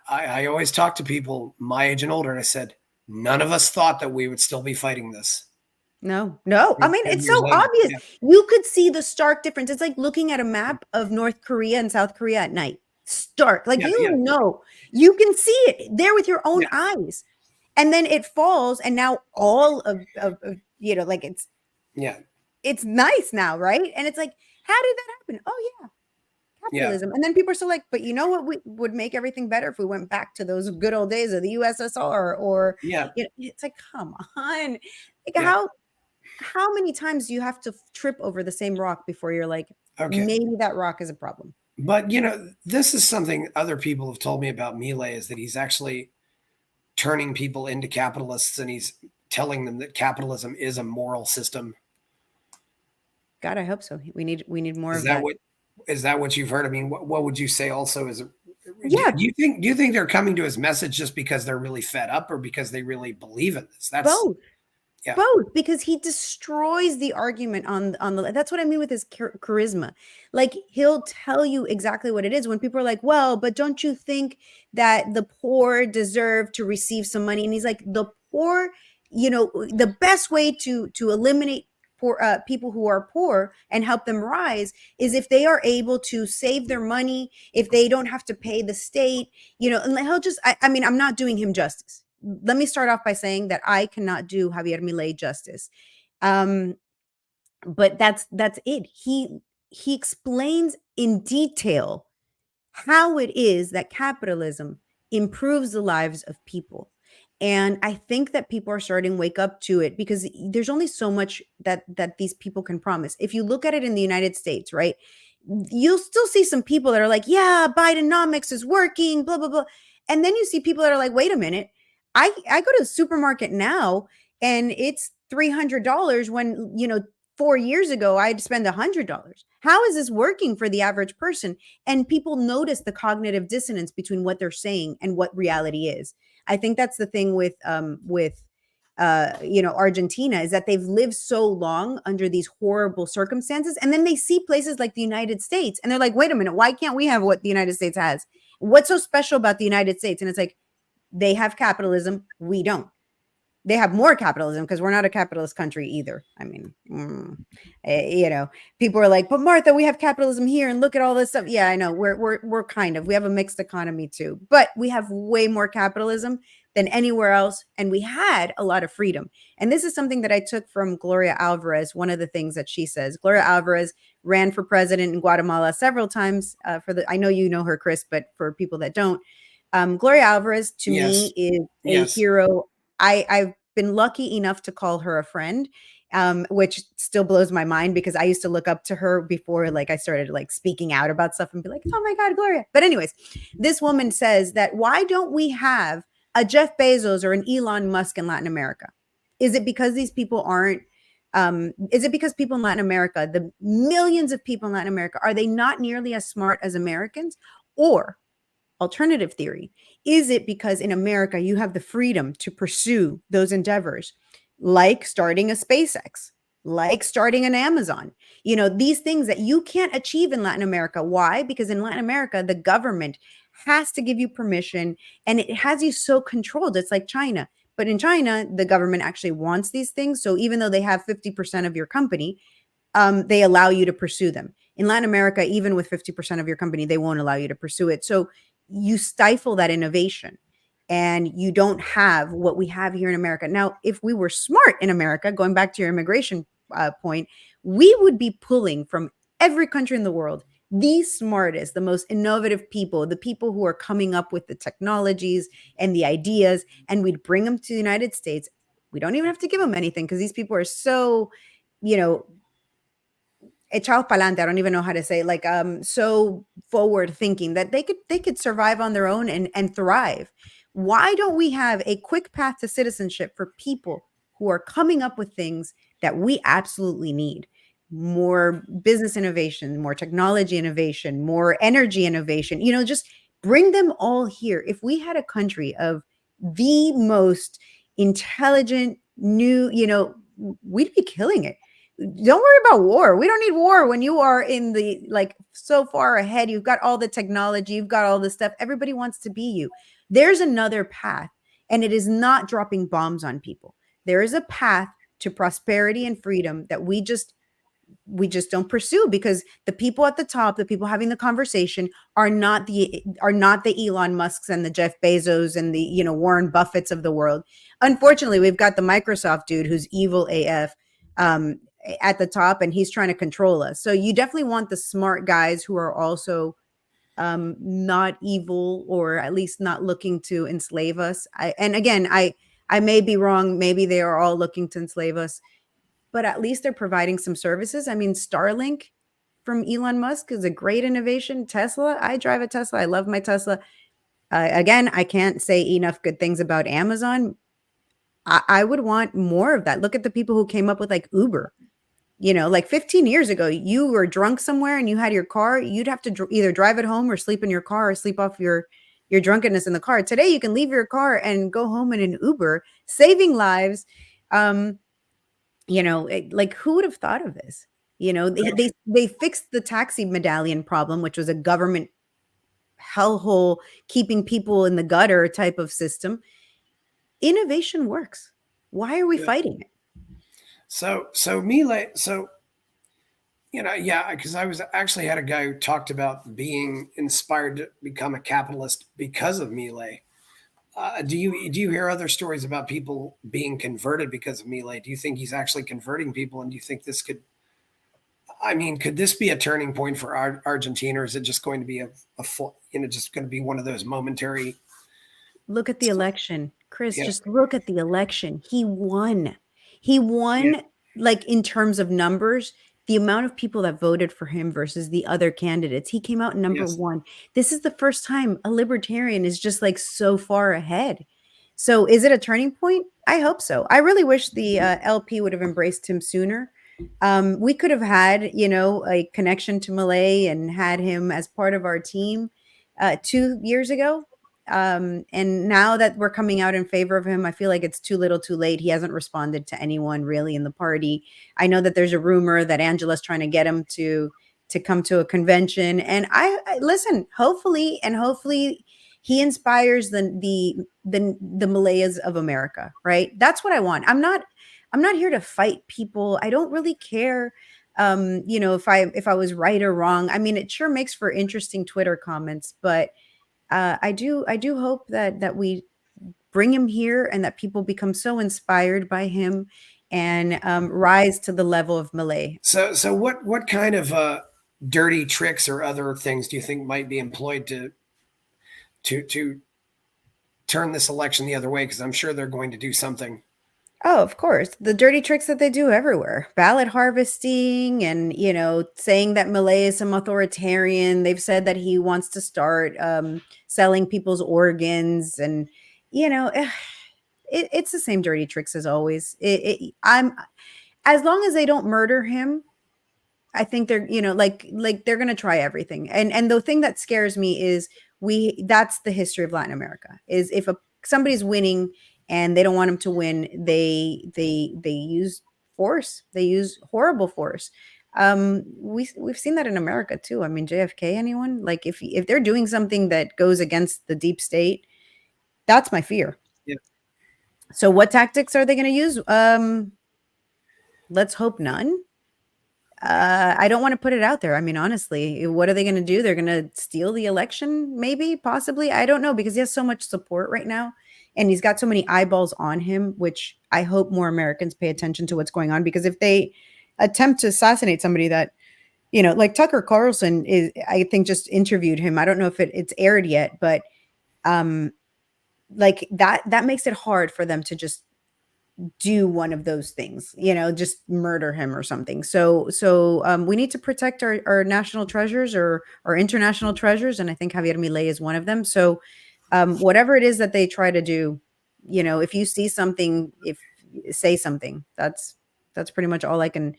I always talk to people my age and older and I said none of us thought that we would still be fighting this. No. I mean, it's so obvious. Yeah. You could see the stark difference. It's like looking at a map of North Korea and South Korea at night. Stark. Like, you can see it there with your own eyes. And then it falls. And now all of like it's. Yeah. it's nice now, right? And it's like, how did that happen? Oh yeah, capitalism. And then people are still like, but you know what would make everything better if we went back to those good old days of the USSR, or it's like, come on. Like how many times do you have to trip over the same rock before you're like, maybe that rock is a problem? But this is something other people have told me about Milei, is that he's actually turning people into capitalists, and he's telling them that capitalism is a moral system. God, I hope so. We need more of that. Is that what you've heard? I mean, what would you say also is, do you think they're coming to his message just because they're really fed up, or because they really believe in this? That's both. Yeah. Both, because he destroys the argument on the, that's what I mean with his charisma. Like, he'll tell you exactly what it is when people are like, well, but don't you think that the poor deserve to receive some money? And he's like, the poor, the best way to eliminate poor people who are poor and help them rise is if they are able to save their money, if they don't have to pay the state, and he'll just, I mean, I'm not doing him justice. Let me start off by saying that I cannot do Javier Milei justice. But that's it. He explains in detail how it is that capitalism improves the lives of people. And I think that people are starting to wake up to it, because there's only so much that these people can promise. If you look at it in the United States, right, you'll still see some people that are like, yeah, Bidenomics is working, blah, blah, blah. And then you see people that are like, wait a minute, I go to the supermarket now and it's $300 when, 4 years ago, I'd spend $100. How is this working for the average person? And people notice the cognitive dissonance between what they're saying and what reality is. I think that's the thing with Argentina, is that they've lived so long under these horrible circumstances. And then they see places like the United States and they're like, wait a minute, why can't we have what the United States has? What's so special about the United States? And it's like, they have capitalism. We don't. They have more capitalism because we're not a capitalist country either. I mean, people are like, but Martha, we have capitalism here and look at all this stuff. Yeah, I know. We're kind of, we have a mixed economy too, but we have way more capitalism than anywhere else. And we had a lot of freedom. And this is something that I took from Gloria Alvarez. One of the things that she says, Gloria Alvarez ran for president in Guatemala several times I know you know her, Chris, but for people that don't, Gloria Alvarez to me is a hero. I've been lucky enough to call her a friend, which still blows my mind, because I used to look up to her before, like, I started like speaking out about stuff and be like, oh my God, Gloria. But anyways, this woman says that, why don't we have a Jeff Bezos or an Elon Musk in Latin America? Is it because these people aren't, is it because people in Latin America, the millions of people in Latin America, are they not nearly as smart as Americans? Or alternative theory, is it because in America you have the freedom to pursue those endeavors, like starting a SpaceX, like starting an Amazon, these things that you can't achieve in Latin America? Why? Because in Latin America, the government has to give you permission, and it has you so controlled. It's like China. But in China, the government actually wants these things. So even though they have 50% of your company, they allow you to pursue them. In Latin America, even with 50% of your company, they won't allow you to pursue it. So you stifle that innovation, and you don't have what we have here in America. Now, if we were smart in America, going back to your immigration point, we would be pulling from every country in the world the smartest, the most innovative people, the people who are coming up with the technologies and the ideas, and we'd bring them to the United States. We don't even have to give them anything, because these people are so, echados pa'lante, I don't even know how to say, like, so forward thinking that they could survive on their own and thrive. Why don't we have a quick path to citizenship for people who are coming up with things that we absolutely need? More business innovation, more technology innovation, more energy innovation, just bring them all here. If we had a country of the most intelligent, new, we'd be killing it. Don't worry about war. We don't need war when you are in the, like, so far ahead. You've got all the technology, you've got all the stuff. Everybody wants to be you. There's another path, and it is not dropping bombs on people. There is a path to prosperity and freedom that we just don't pursue, because the people at the top, the people having the conversation, are not the Elon Musks and the Jeff Bezos and the Warren Buffetts of the world. Unfortunately, we've got the Microsoft dude who's evil AF. at the top, and he's trying to control us. So you definitely want the smart guys who are also not evil, or at least not looking to enslave us. And again, I may be wrong. Maybe they are all looking to enslave us, but at least they're providing some services. I mean, Starlink from Elon Musk is a great innovation. Tesla, I drive a Tesla. I love my Tesla. Again, I can't say enough good things about Amazon. I would want more of that. Look at the people who came up with like Uber. Like 15 years ago, you were drunk somewhere and you had your car, you'd have to either drive it home or sleep in your car, or sleep off your drunkenness in the car. Today, you can leave your car and go home in an Uber, saving lives. Like, who would have thought of this? They fixed the taxi medallion problem, which was a government hellhole, keeping people in the gutter type of system. Innovation works. Why are we fighting it? So Milei, because I was actually had a guy who talked about being inspired to become a capitalist because of Milei. Do you hear other stories about people being converted because of Milei? Do you think he's actually converting people, and do you think this could this be a turning point for Argentina, or is it just going to be just going to be one of those momentary? Look at the election, Chris. Yeah. Just look at the election. He won. Yeah. Like, in terms of numbers, the amount of people that voted for him versus the other candidates. He came out number one. This is the first time a libertarian is just like so far ahead. So is it a turning point? I hope so. I really wish the LP would have embraced him sooner. We could have had, a connection to Milei and had him as part of our team 2 years ago. And now that we're coming out in favor of him, I feel like it's too little too late. He hasn't responded to anyone really in the party. I know that there's a rumor that Angela's trying to get him to come to a convention. And I listen, hopefully he inspires the Malayas of America, right? That's what I want. I'm not here to fight people. I don't really care. If I was right or wrong. I mean, it sure makes for interesting Twitter comments, but I do hope that we bring him here and that people become so inspired by him and rise to the level of Milei. So what kind of dirty tricks or other things do you think might be employed to turn this election the other way? Because I'm sure they're going to do something. Oh, of course. The dirty tricks that they do everywhere. Ballot harvesting and, saying that Milei is some authoritarian. They've said that he wants to start selling people's organs. And, it's the same dirty tricks as always. As long as they don't murder him, I think they're, like they're going to try everything. And the thing that scares me is that's the history of Latin America, is if somebody's winning and they don't want him to win, they use force. They use horrible force. We've seen that in America too. I mean, JFK, anyone? Like, if they're doing something that goes against the deep state, that's my fear. Yeah. So what tactics are they going to use? Let's hope none. I don't want to put it out there. I mean, honestly, what are they going to do? They're going to steal the election, maybe, possibly. I don't know, because he has so much support right now. And he's got so many eyeballs on him, which I hope more Americans pay attention to what's going on. Because if they attempt to assassinate somebody that, like Tucker Carlson is, I think, just interviewed him. I don't know if it's aired yet, but like that makes it hard for them to just do one of those things, just murder him or something. So we need to protect our national treasures or our international treasures. And I think Javier Milei is one of them. So whatever it is that they try to do, if you see something, say something. That's pretty much all I can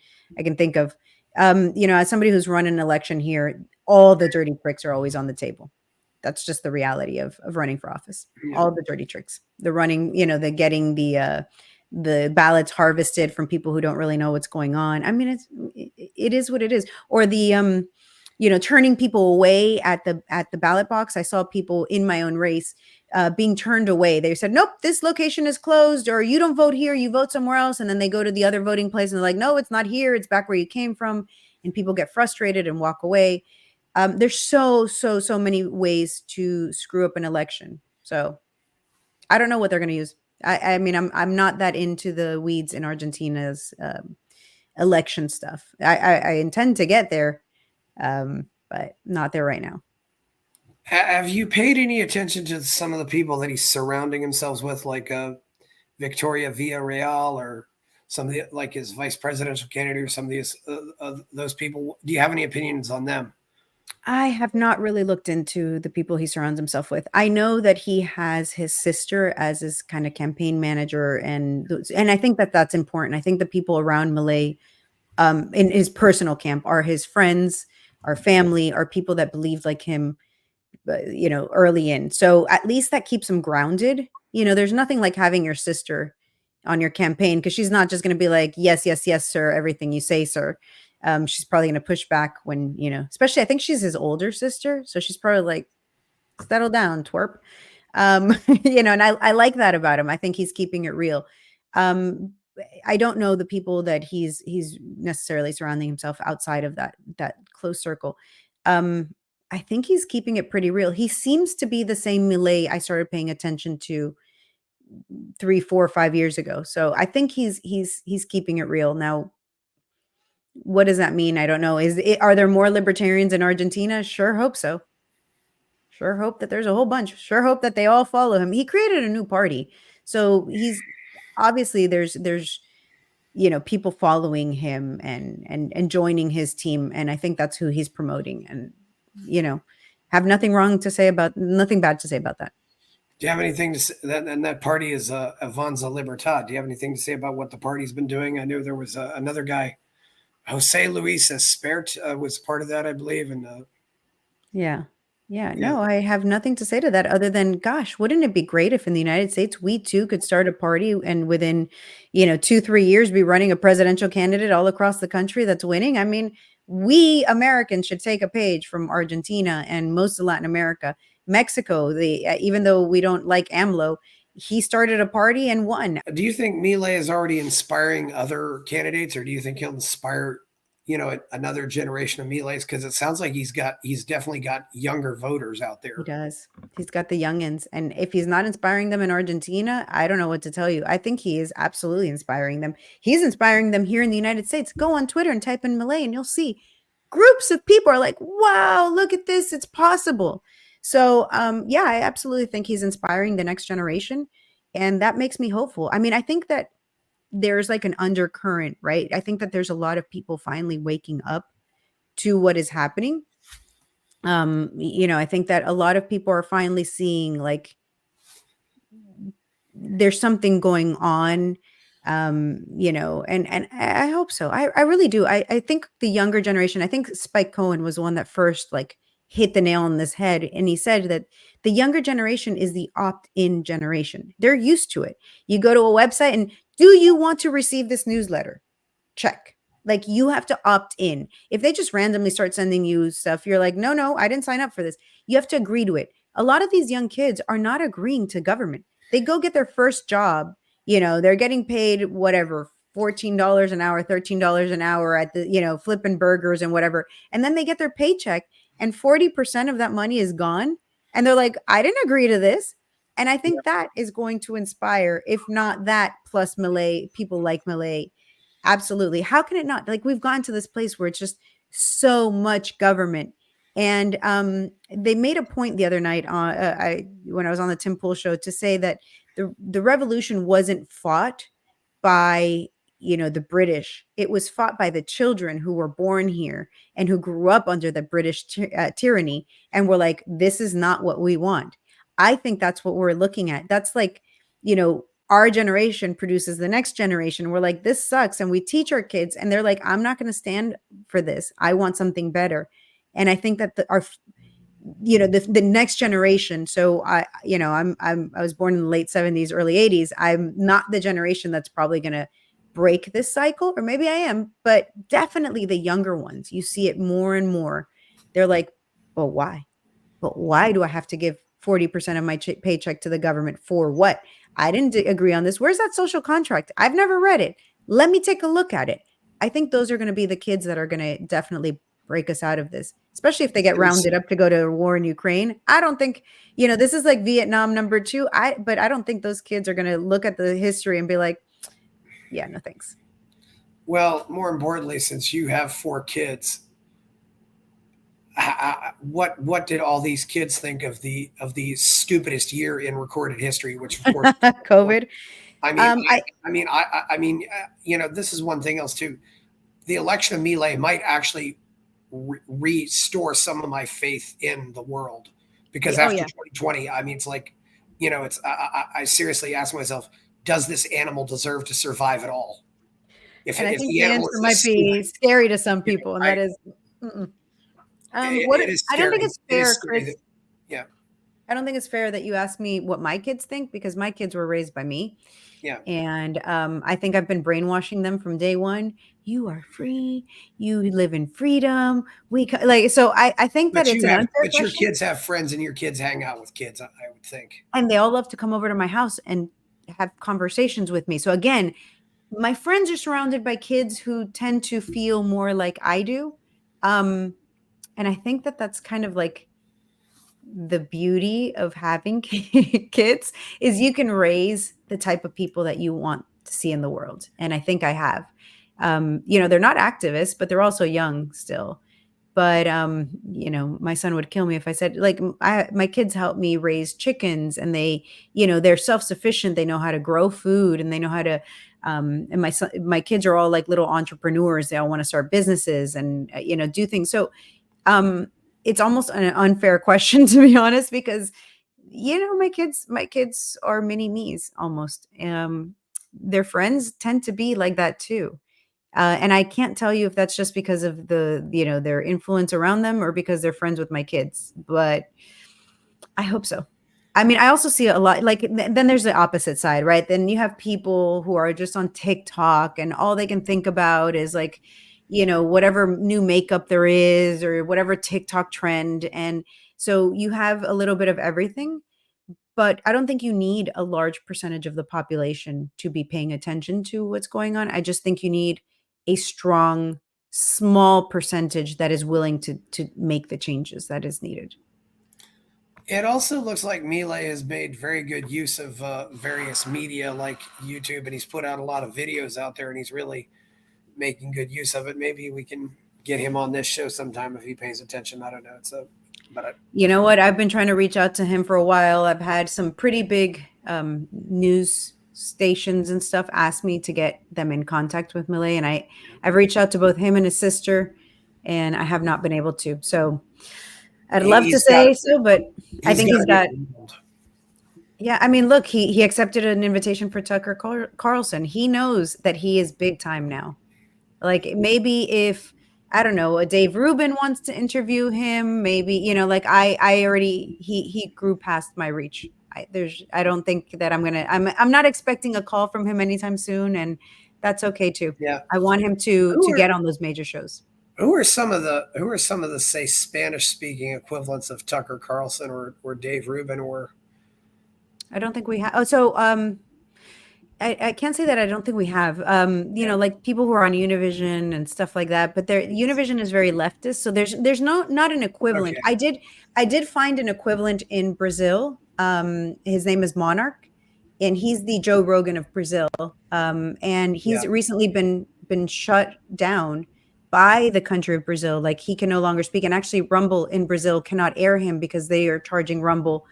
think of. As somebody who's run an election here, all the dirty tricks are always on the table. That's just the reality of running for office. Yeah. All the dirty tricks, the running, the getting the ballots harvested from people who don't really know what's going on. I mean, it is what it is. Or the turning people away at the ballot box. I saw people in my own race being turned away. They said, nope, this location is closed, or you don't vote here, you vote somewhere else. And then they go to the other voting place and they're like, no, it's not here, it's back where you came from. And people get frustrated and walk away. There's so many ways to screw up an election. So I don't know what they're going to use. I mean, I'm not that into the weeds in Argentina's election stuff. I intend to get there, but not there right now. Have you paid any attention to some of the people that he's surrounding himself with, like Victoria Villarreal, or some of the, like his vice presidential candidate, or some of these those people? Do you have any opinions on them? I have not really looked into the people he surrounds himself with. I know that he has his sister as his kind of campaign manager, and I think that that's important. I think the people around Milei, in his personal camp, are his friends, our family, are people that believed like him, early in. So at least that keeps him grounded. There's nothing like having your sister on your campaign, because she's not just going to be like, yes, yes, yes, sir, everything you say, sir. She's probably going to push back when, especially I think she's his older sister. So she's probably like, settle down, twerp. And I like that about him. I think he's keeping it real. I don't know the people that he's necessarily surrounding himself outside of that close circle. I think he's keeping it pretty real. He seems to be the same Milei I started paying attention to 3, 4, 5 years ago. So I think he's keeping it real. Now, what does that mean? I don't know. Are there more libertarians in Argentina? Sure hope so. Sure hope that there's a whole bunch. Sure hope that they all follow him. He created a new party. So he's obviously there's people following him and joining his team, and I think that's who he's promoting, and have nothing bad to say about that. Do you have anything to say? And that party is Avanza Libertad. Do you have anything to say about what the party's been doing? I know there was another guy, Jose Luis Espert, was part of that, I believe. And yeah. No, I have nothing to say to that other than, gosh, wouldn't it be great if in the United States we too could start a party and within 2-3 years be running a presidential candidate all across the country that's winning? I mean, we Americans should take a page from Argentina and most of Latin America. Mexico, even though we don't like AMLO, he started a party and won. Do you think Milei is already inspiring other candidates, or do you think he'll inspire, another generation of Mileis? Because it sounds like he's definitely got younger voters out there. He does. He's got the youngins. And if he's not inspiring them in Argentina, I don't know what to tell you. I think he is absolutely inspiring them. He's inspiring them here in the United States. Go on Twitter and type in Milei and you'll see groups of people are like, wow, look at this. It's possible. So, I absolutely think he's inspiring the next generation. And that makes me hopeful. I mean, I think that there's like an undercurrent, right? I think that there's a lot of people finally waking up to what is happening. I think that a lot of people are finally seeing like there's something going on, and I hope so. I really do. I think the younger generation, I think Spike Cohen was the one that first like hit the nail on this head. And he said that the younger generation is the opt-in generation. They're used to it. You go to a website and do you want to receive this newsletter? Check. Like you have to opt in. If they just randomly start sending you stuff, you're like, no, I didn't sign up for this. You have to agree to it. A lot of these young kids are not agreeing to government. They go get their first job. They're getting paid whatever, $14 an hour, $13 an hour at the, flipping burgers and whatever. And then they get their paycheck and 40% of that money is gone. And they're like, I didn't agree to this. And I think that is going to inspire, if not that, plus Milei, people like Milei. Absolutely. How can it not? Like we've gotten to this place where it's just so much government. And they made a point the other night when I was on the Tim Pool show to say that the revolution wasn't fought by the British. It was fought by the children who were born here and who grew up under the British tyranny and were like, this is not what we want. I think that's what we're looking at. That's like, our generation produces the next generation. We're like, this sucks. And we teach our kids and they're like, I'm not going to stand for this. I want something better. And I think that the next generation. So I was born in the late 70s, early 80s. I'm not the generation that's probably going to break this cycle, or maybe I am, but definitely the younger ones, you see it more and more. They're like, well, why? But why do I have to give 40% of my paycheck to the government for what? I didn't agree on this. Where's that social contract? I've never read it. Let me take a look at it. I think those are going to be the kids that are going to definitely break us out of this, especially if they get rounded up to go to a war in Ukraine. I don't think, this is like Vietnam #2. But I don't think those kids are going to look at the history and be like, yeah, no thanks. Well, more importantly, since you have 4 kids, what did all these kids think of the stupidest year in recorded history? Which, of course, COVID. I mean, I this is one thing else too. The election of Milei might actually restore some of my faith in the world, because Oh after yeah. 2020, I mean, it's like, it's I seriously ask myself, does this animal deserve to survive at all? And I If think the the animal answer is might this stupid, be scary to some people, and right? that is, mm-mm. What It is I don't think scary. it's It is fair, scary that, Chris. yeah, I don't think it's fair that you ask me what my kids think, because my kids were raised by me. yeah. And I think I've been brainwashing them from day one. You are free. You live in freedom. Like, so I think that it's an unfair But your question. kids have friends, and your kids hang out with kids. I would think. And they all love to come over to my house and have conversations with me. So again, my friends are surrounded by kids who tend to feel more like I do. Um, and I think that that's kind of like the beauty of having kids, is you can raise the type of people that you want to see in the world. And I think I have. They're not activists, but they're also young still. But my son would kill me if I said, like, my kids help me raise chickens, and they're self-sufficient. They know how to grow food, and they know how to and my kids are all like little entrepreneurs. They all want to start businesses and do things. So um, it's almost an unfair question, to be honest, because my kids are mini me's almost. Their friends tend to be like that too. And I can't tell you if that's just because of their influence around them, or because they're friends with my kids, but I hope so. I mean, I also see a lot, like, then there's the opposite side, right? Then you have people who are just on TikTok, and all they can think about is like, whatever new makeup there is, or whatever TikTok trend. And so you have a little bit of everything, but I don't think you need a large percentage of the population to be paying attention to what's going on. I just think you need a strong, small percentage that is willing to make the changes that is needed. It also looks like Milei has made very good use of various media like YouTube, and he's put out a lot of videos out there, and he's really making good use of it. Maybe we can get him on this show sometime if he pays attention. I don't know. You know what? I've been trying to reach out to him for a while. I've had some pretty big news stations and stuff ask me to get them in contact with Millet, and I've reached out to both him and his sister, and I have not been able to. So I'd love to say so, but I think he's got. Yeah, I mean, look, he accepted an invitation for Tucker Carlson. He knows that he is big time now. Like, maybe if, I don't know, a Dave Rubin wants to interview him, maybe, like I already, he grew past my reach. I don't think that I'm not expecting a call from him anytime soon, and that's okay too. Yeah. I want him to get on those major shows. Who are some of the say Spanish speaking equivalents of Tucker Carlson or Dave Rubin? Or I don't think we have. Oh, so I can't say that I don't think we have. Like people who are on Univision and stuff like that. But Univision is very leftist, so there's not an equivalent. Okay. I did find an equivalent in Brazil. His name is Monarch, and he's the Joe Rogan of Brazil. And he's recently been shut down by the country of Brazil. Like, he can no longer speak, and actually Rumble in Brazil cannot air him because they are charging Rumble,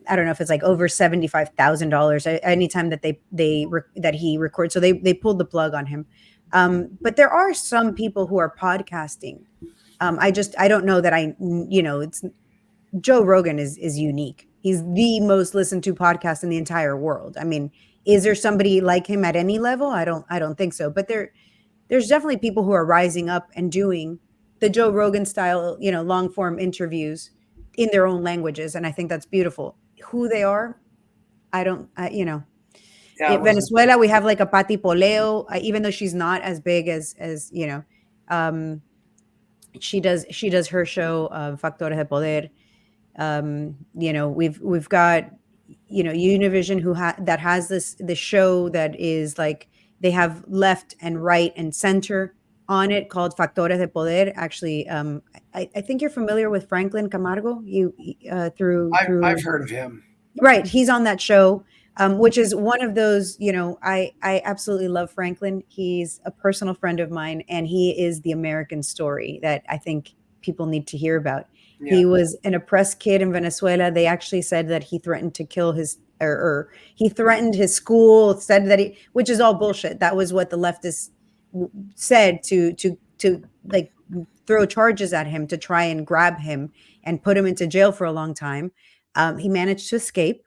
I don't know if it's like over $75,000 anytime that that he records. So they pulled the plug on him. But there are some people who are podcasting. I don't know that it's Joe Rogan is unique. He's the most listened to podcast in the entire world. I mean, is there somebody like him at any level? I don't think so. But there's definitely people who are rising up and doing the Joe Rogan style, long form interviews in their own languages. And I think that's beautiful. Who they are, I don't, in Venezuela, we have like a Pati Poleo, even though she's not as big as she does her show, Factores de Poder. We've got, Univision that has this show that is like, they have left and right and center on it, called Factores de Poder. Actually, I think you're familiar with Franklin Camargo. I've heard of him. Right. He's on that show. which is one of those, I absolutely love Franklin. He's a personal friend of mine, and he is the American story that I think people need to hear about. Yeah. He was an oppressed kid in Venezuela. They actually said that he threatened to kill or he threatened his school, said that which is all bullshit. That was what the leftists said to like throw charges at him to try and grab him and put him into jail for a long time. He managed to escape.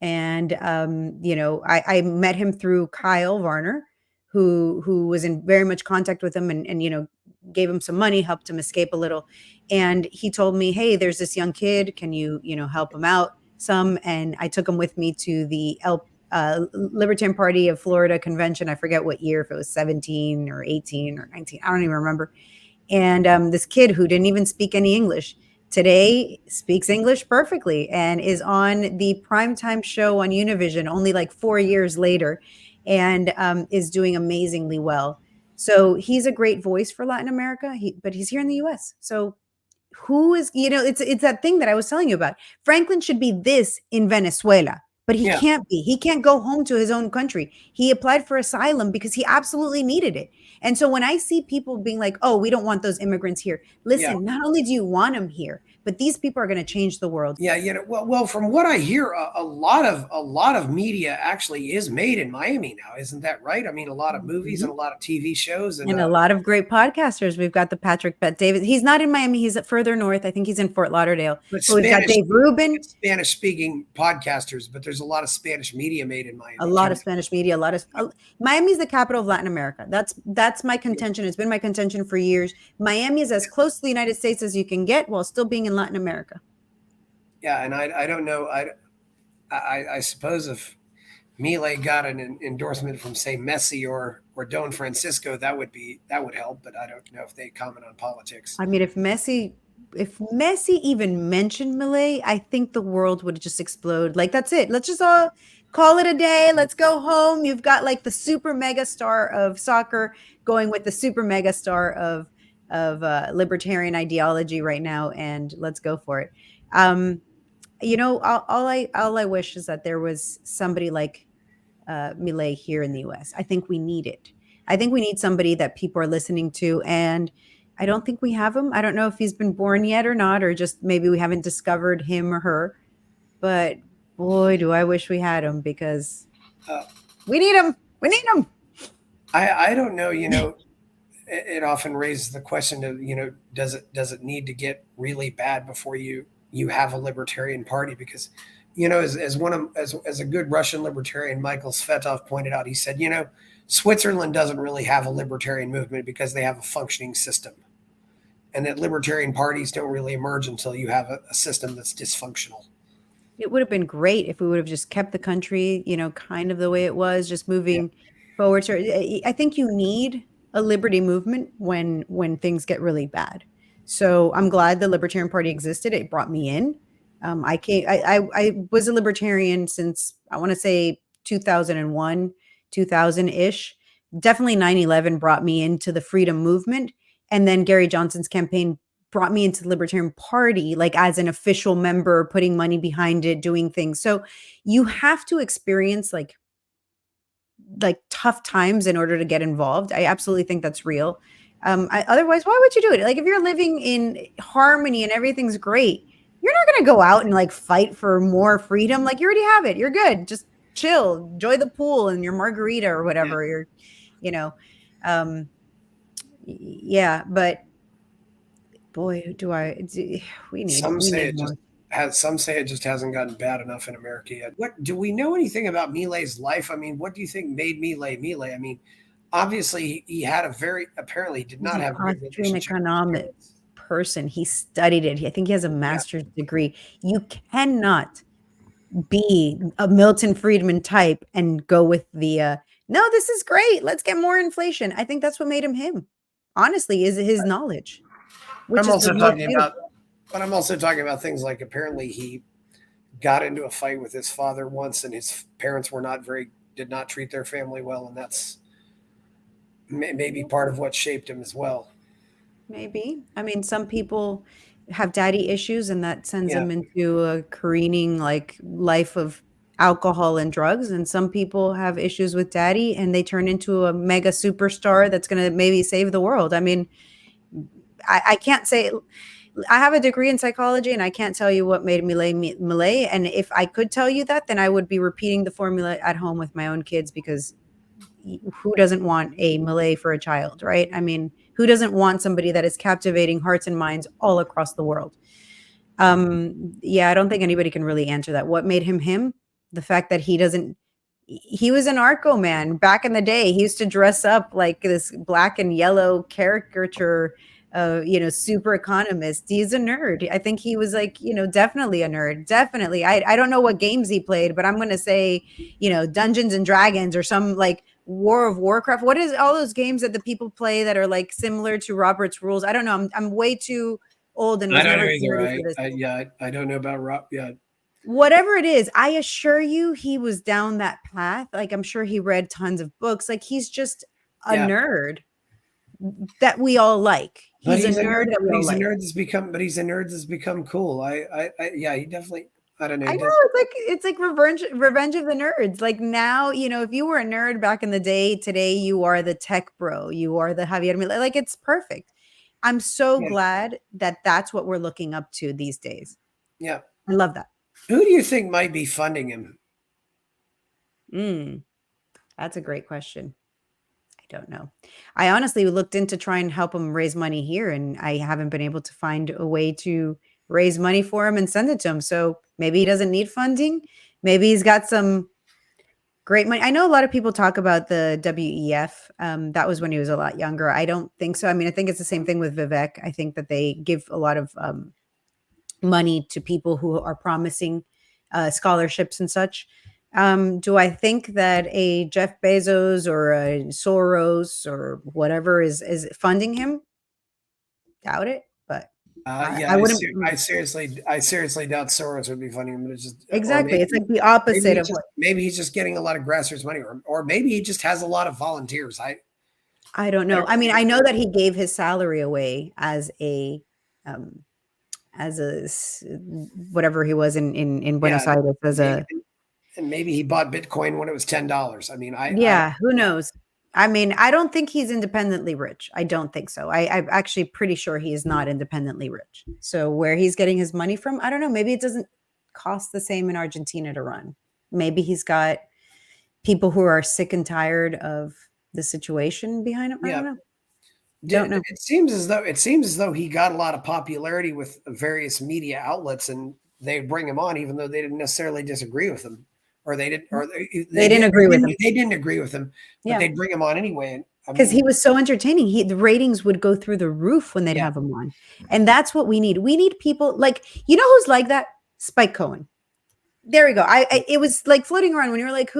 And I met him through Kyle Varner, who was in very much contact with him, and gave him some money, helped him escape a little. And he told me, hey, there's this young kid, can you help him out some? And I took him with me to the Libertarian Party of Florida convention. I forget what year, if it was 17 or 18 or 19, I don't even remember. And this kid who didn't even speak any English today speaks English perfectly and is on the primetime show on Univision only like 4 years later, and is doing amazingly well. So he's a great voice for Latin America, but he's here in the US. So who is, it's that thing that I was telling you about. Franklin should be this in Venezuela, but he can't be. He can't go home to his own country. He applied for asylum because he absolutely needed it. And so when I see people being like, oh, we don't want those immigrants here. Listen, not only do you want them here, but these people are going to change the world. Yeah, well, from what I hear, a lot of media actually is made in Miami now, isn't that right? I mean, a lot of movies and a lot of TV shows, and a lot of great podcasters. We've got the Patrick Bet David. He's not in Miami. He's further north. I think he's in Fort Lauderdale. But we've got Dave Rubin. Spanish-speaking podcasters, but there's a lot of Spanish media made in Miami. A lot of Spanish media. Miami's the capital of Latin America. That's my contention. It's been my contention for years. Miami is as close to the United States as you can get while still being in Latin America. Yeah, and I don't know. I suppose if Milei got an endorsement from, say, Messi or Don Francisco, that would help. But I don't know if they comment on politics. I mean, if Messi even mentioned Milei, I think the world would just explode. Like, that's it. Let's just all call it a day. Let's go home. You've got like the super mega star of soccer going with the super mega star of libertarian ideology right now, and let's go for it. All I wish is that there was somebody like Milei here in the U.S. I think we need it. I think we need somebody that people are listening to, and I don't think we have him. I don't know if he's been born yet or not, or just maybe we haven't discovered him or her. But boy, do I wish we had him, because we need him. We need him. I don't know. It often raises the question of, does it need to get really bad before you have a libertarian party? Because, as a good Russian libertarian, Michael Svetov, pointed out, he said, Switzerland doesn't really have a libertarian movement because they have a functioning system, and that libertarian parties don't really emerge until you have a system that's dysfunctional. It would have been great if we would have just kept the country, kind of the way it was, just moving forward. I think you need a liberty movement when things get really bad. So I'm glad the Libertarian Party existed. It brought me in. I was a libertarian since, I want to say 2001, 2000-ish. Definitely 9/11 brought me into the freedom movement. And then Gary Johnson's campaign brought me into the Libertarian Party, like as an official member, putting money behind it, doing things. So you have to experience like tough times in order to get involved. I absolutely think that's real. Otherwise, why would you do it? Like, if you're living in harmony and everything's great, you're not going to go out and like fight for more freedom. Like, you already have it. You're good. Just chill, enjoy the pool and your margarita or whatever. But boy, we need Some say more. Some say it just hasn't gotten bad enough in America yet. What do we know anything about Milei's life? I mean, what do you think made Milei? I mean, obviously he had apparently did not have a good relationship. Economic person. He studied it. I think he has a master's degree. You cannot be a Milton Friedman type and go with the no, this is great, let's get more inflation. I think that's what made him. Honestly, is his knowledge. I'm also talking about things like, apparently he got into a fight with his father once, and his parents did not treat their family well, and that's maybe part of what shaped him as well. Maybe. I mean, some people have daddy issues, and that sends them into a careening like life of alcohol and drugs, and some people have issues with daddy and they turn into a mega superstar that's going to maybe save the world. I mean, I can't say. I have a degree in psychology, and I can't tell you what made Milei. And if I could tell you that, then I would be repeating the formula at home with my own kids, because who doesn't want a Milei for a child, right? I mean, who doesn't want somebody that is captivating hearts and minds all across the world? Yeah, I don't think anybody can really answer that. What made him him? The fact that he was an narco man back in the day. He used to dress up like this black and yellow caricature, super economist. He's a nerd. I think he was like, definitely a nerd. Definitely. I don't know what games he played, but I'm going to say, Dungeons and Dragons or some like War of Warcraft. What is all those games that the people play that are like similar to Robert's Rules? I don't know. I'm way too old and was I don't never know either. ready for this. I don't know about Rob. Yeah. Whatever it is, I assure you he was down that path. Like, I'm sure he read tons of books. Like, he's just a nerd that we all like. He's a nerd that we all like. He's a nerd that's become cool. Yeah, he definitely, I don't know. I know, it's like revenge of the nerds. Like, now, if you were a nerd back in the day, today you are the tech bro. You are the Javier Milei. Like, it's perfect. I'm so glad that that's what we're looking up to these days. Yeah. I love that. Who do you think might be funding him? That's a great question. I don't know. I honestly looked into trying to help him raise money here, and I haven't been able to find a way to raise money for him and send it to him. So maybe he doesn't need funding. Maybe he's got some great money. I know a lot of people talk about the WEF. That was when he was a lot younger. I don't think so. I mean, I think it's the same thing with Vivek. I think that they give a lot of money to people who are promising scholarships and such. Do I think that a Jeff Bezos or a Soros or whatever is funding him? Doubt it, but I wouldn't. I seriously doubt Soros would be funding him. But it's just exactly. It's like the opposite of what. Maybe he's just getting a lot of grassroots money, or maybe he just has a lot of volunteers. I don't know. I mean, I know that he gave his salary away as a whatever he was in Buenos Aires as and maybe he bought Bitcoin when it was $10. I mean, who knows? I mean, I don't think he's independently rich. I don't think so. I'm actually pretty sure he is not independently rich. So where he's getting his money from, I don't know. Maybe it doesn't cost the same in Argentina to run. Maybe he's got people who are sick and tired of the situation behind him. I don't know. Don't know. It seems as though he got a lot of popularity with various media outlets, and they bring him on even though they didn't necessarily disagree with him, or they didn't agree with him. They didn't agree with him, but they'd bring him on anyway. Because he was so entertaining. The ratings would go through the roof when they'd have him on. And that's what we need. We need people like, who's like that? Spike Cohen. There we go. It was like floating around when you were like,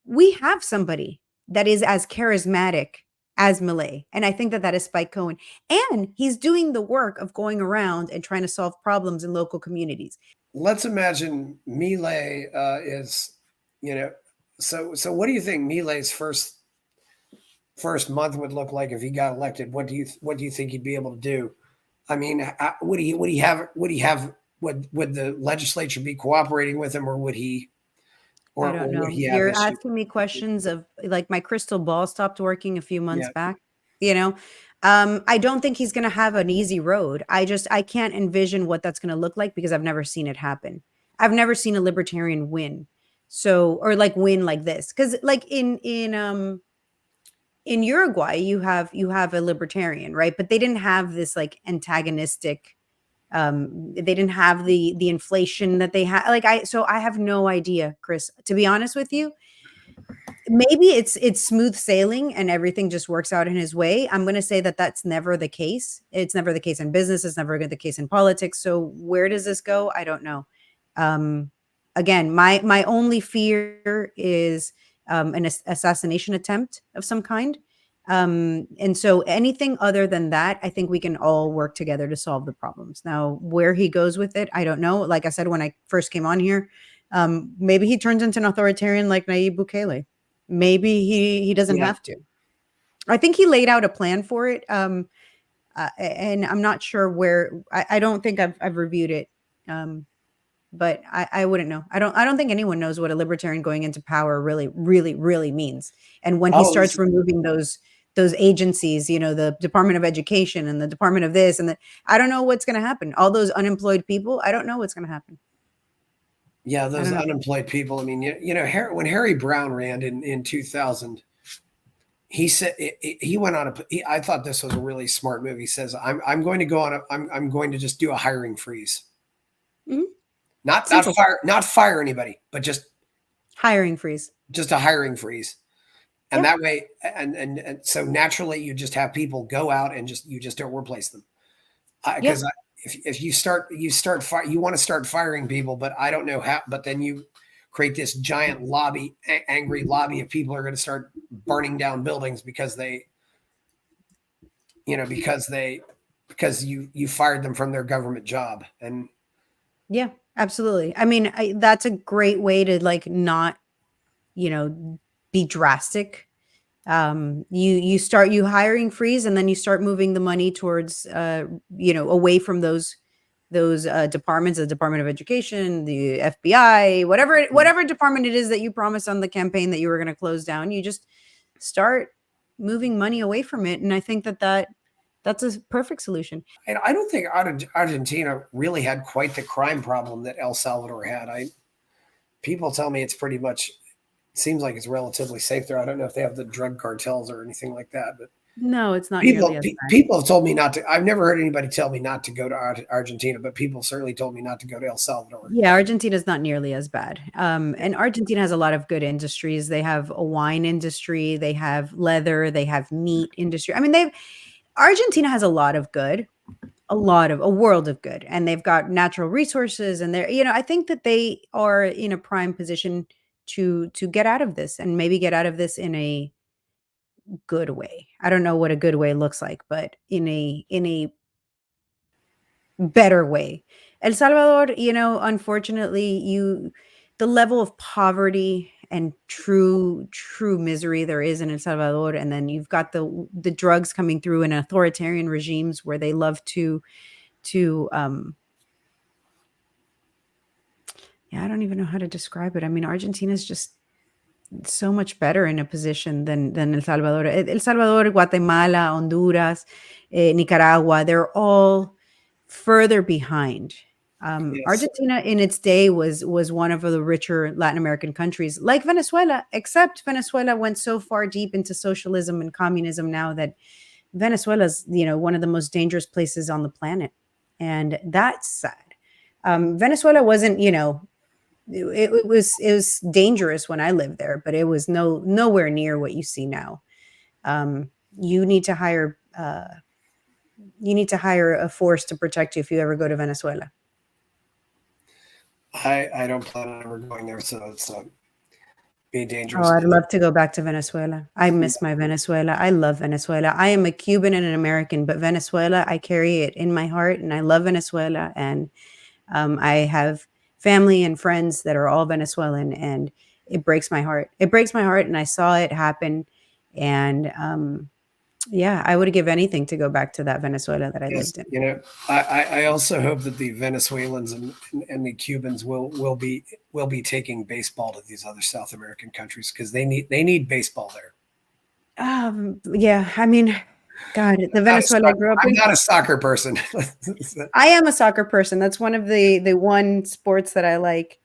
we have somebody that is as charismatic as Milei. And I think that is Spike Cohen. And he's doing the work of going around and trying to solve problems in local communities. Let's imagine Milei is, so what do you think Milei's first month would look like if he got elected? What do you think he'd be able to do? I mean, would the legislature be cooperating with him, or would he? I don't know. You're asking me questions of like my crystal ball stopped working a few months back. I don't think he's going to have an easy road. I can't envision what that's going to look like because I've never seen it happen. I've never seen a libertarian win. So, or like win like this. Cause like in Uruguay, you have a libertarian, right? But they didn't have this like antagonistic, they didn't have the inflation that they had. So I have no idea, Chris, to be honest with you. Maybe it's smooth sailing and everything just works out in his way. I'm going to say that that's never the case. It's never the case in business. It's never the case in politics. So where does this go? I don't know. Again, my only fear is an assassination attempt of some kind. And so anything other than that, I think we can all work together to solve the problems. Now, where he goes with it, I don't know. Like I said, when I first came on here, maybe he turns into an authoritarian like Nayib Bukele. Maybe he doesn't have to. I think he laid out a plan for it. And I'm not sure where, I don't think I've reviewed it. but I wouldn't know. I don't think anyone knows what a libertarian going into power really means. And when he Oh, starts removing those agencies, the Department of Education and the Department of this and that, I don't know what's going to happen. All those unemployed people, I don't know what's going to happen. yeah, those unemployed people. I mean, when Harry Brown ran in 2000, he said he went on I thought this was a really smart move. He says, I'm going to go on I'm going to just do a hiring freeze. Mhm. Not fire anybody, but just hiring freeze. Just a hiring freeze. And that way, and so naturally you just have people go out and you just don't replace them. Because if you want to start firing people, but I don't know how, but then you create this giant angry lobby of people who are going to start burning down buildings because you fired them from their government job. And yeah, absolutely. I mean, that's a great way to not, be drastic. You start hiring freeze, and then you start moving the money towards, away from those departments, the Department of Education, the FBI, whatever department it is that you promised on the campaign that you were going to close down. You just start moving money away from it. And I think that's a perfect solution. And I don't think Argentina really had quite the crime problem that El Salvador had. People tell me it's pretty much, seems like it's relatively safe there. I don't know if they have the drug cartels or anything like that, but no, it's not. People have told me not to. I've never heard anybody tell me not to go to Argentina, but people certainly told me not to go to El Salvador. Yeah, Argentina is not nearly as bad. And Argentina has a lot of good industries. They have a wine industry, they have leather, they have meat industry. I mean, Argentina has a world of good, and they've got natural resources, and I think that they are in a prime position to get out of this, and maybe get out of this in a good way. I don't know what a good way looks like, but in a better way. El Salvador, unfortunately, the level of poverty and true misery there is in El Salvador, and then you've got the drugs coming through in authoritarian regimes where they love to I don't even know how to describe it. I mean, Argentina's just so much better in a position than El Salvador. El Salvador, Guatemala, Honduras, Nicaragua, they're all further behind. Yes. Argentina in its day was one of the richer Latin American countries, like Venezuela, except Venezuela went so far deep into socialism and communism now that Venezuela's, one of the most dangerous places on the planet. And that's sad. Venezuela wasn't, it was dangerous when I lived there, but it was nowhere near what you see now. You need to hire a force to protect you if you ever go to Venezuela. I don't plan on ever going there, so it's be dangerous. Oh, I'd love to go back to Venezuela. I miss my Venezuela. I love Venezuela. I am a Cuban and an American, but Venezuela, I carry it in my heart, and I love Venezuela. And I have family and friends that are all Venezuelan, and it breaks my heart. It breaks my heart, and I saw it happen. And I would give anything to go back to that Venezuela that I lived in. I also hope that the Venezuelans and the Cubans will be taking baseball to these other South American countries, because they need baseball there. Yeah, I mean, God, the Venezuela I grew up in. I'm not a soccer person. I am a soccer person. That's one of the one sports that I like.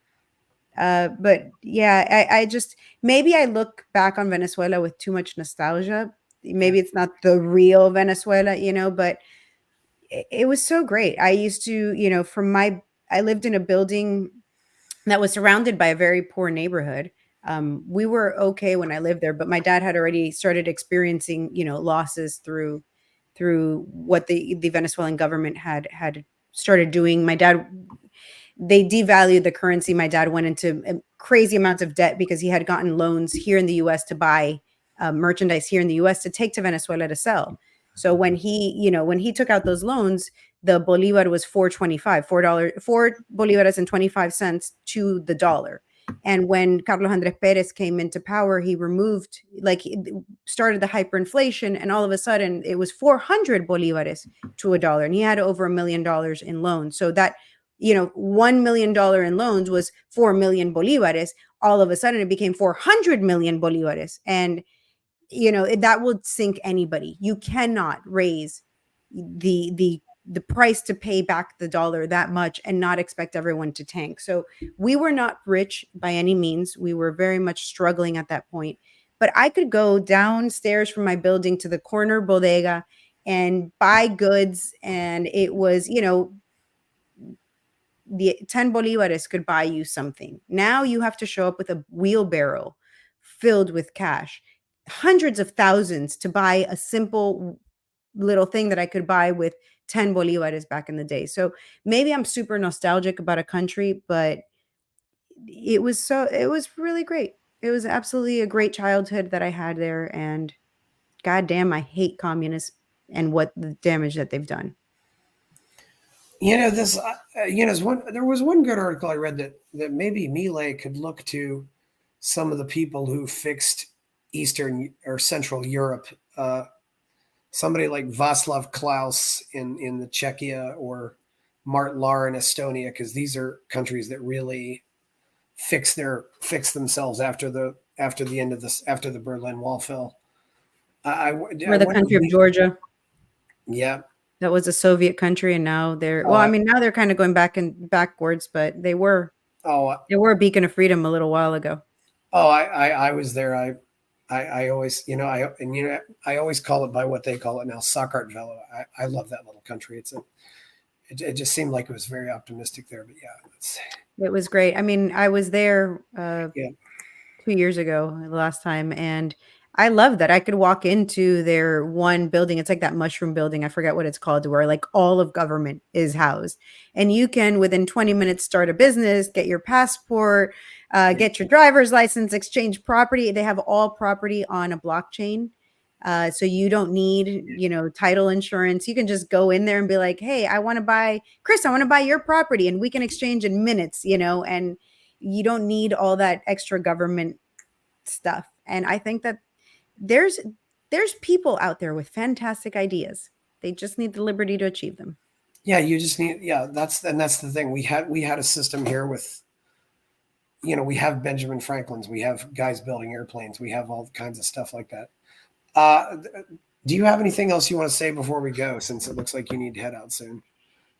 But yeah, I just, maybe I look back on Venezuela with too much nostalgia. Maybe it's not the real Venezuela, but it was so great. I used to, I lived in a building that was surrounded by a very poor neighborhood. We were okay when I lived there, but my dad had already started experiencing, losses through what the Venezuelan government had started doing. My dad, they devalued the currency. My dad went into crazy amounts of debt because he had gotten loans here in the U.S. to buy merchandise here in the U.S. to take to Venezuela to sell. So when he took out those loans, the bolivar was $4.25, $4 bolívares and 25 cents to the dollar. And when Carlos Andrés Pérez came into power, he started the hyperinflation, and all of a sudden it was 400 bolívares to a dollar, and he had over $1 million in loans. So that $1 million in loans was 4 million bolivares. All of a sudden it became 400 million bolivares. And, that would sink anybody. You cannot raise the price to pay back the dollar that much and not expect everyone to tank. So we were not rich by any means. We were very much struggling at that point. But I could go downstairs from my building to the corner bodega and buy goods. And it was, the 10 bolivares could buy you something. Now you have to show up with a wheelbarrow filled with cash, hundreds of thousands to buy a simple little thing that I could buy with 10 bolivares back in the day. So maybe I'm super nostalgic about a country, but it was really great. It was absolutely a great childhood that I had there. And goddamn, I hate communists and what the damage that they've done. There was one good article I read that maybe Milei could look to some of the people who fixed Eastern or Central Europe. Somebody like Václav Klaus in the Czechia, or Mart Lahr in Estonia, because these are countries that really fix themselves after the Berlin Wall fell. We're the country of Georgia. Yeah. That was a Soviet country, and now they're now they're kind of going backwards, but they were a beacon of freedom a little while ago. I was there. I always I always call it by what they call it now, Sakartvelo. I love that little country. It just seemed like it was very optimistic there, but yeah, it was great. I mean, I was there 2 years ago, the last time, and I love that I could walk into their one building. It's like that mushroom building. I forget what it's called, where like all of government is housed. And you can, within 20 minutes, start a business, get your passport, get your driver's license, exchange property. They have all property on a blockchain. So you don't need, title insurance. You can just go in there and be like, hey, I want to buy your property, and we can exchange in minutes, and you don't need all that extra government stuff. And I think that there's people out there with fantastic ideas. They just need the liberty to achieve them. Yeah, you just need, that's the thing. We had a system here with, we have Benjamin Franklin's, we have guys building airplanes, we have all kinds of stuff like that. Do you have anything else you want to say before we go, since it looks like you need to head out soon?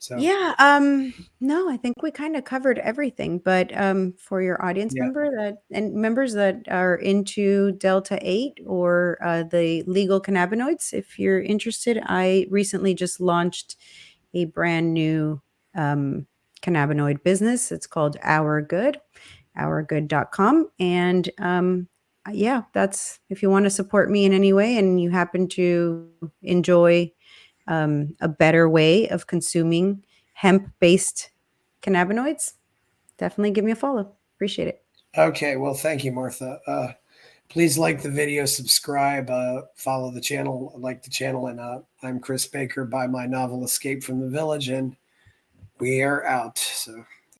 So no, I think we kind of covered everything, but for your audience members that are into Delta 8 or the legal cannabinoids, if you're interested, I recently just launched a brand new cannabinoid business. It's called ourgood.com. And that's, if you want to support me in any way and you happen to enjoy a better way of consuming hemp-based cannabinoids, definitely give me a follow. Appreciate it. Okay, well, thank you, Martha. Please like the video, subscribe, follow the channel, like the channel, and I'm Chris Baker by my novel Escape from the Village, and we are out. So.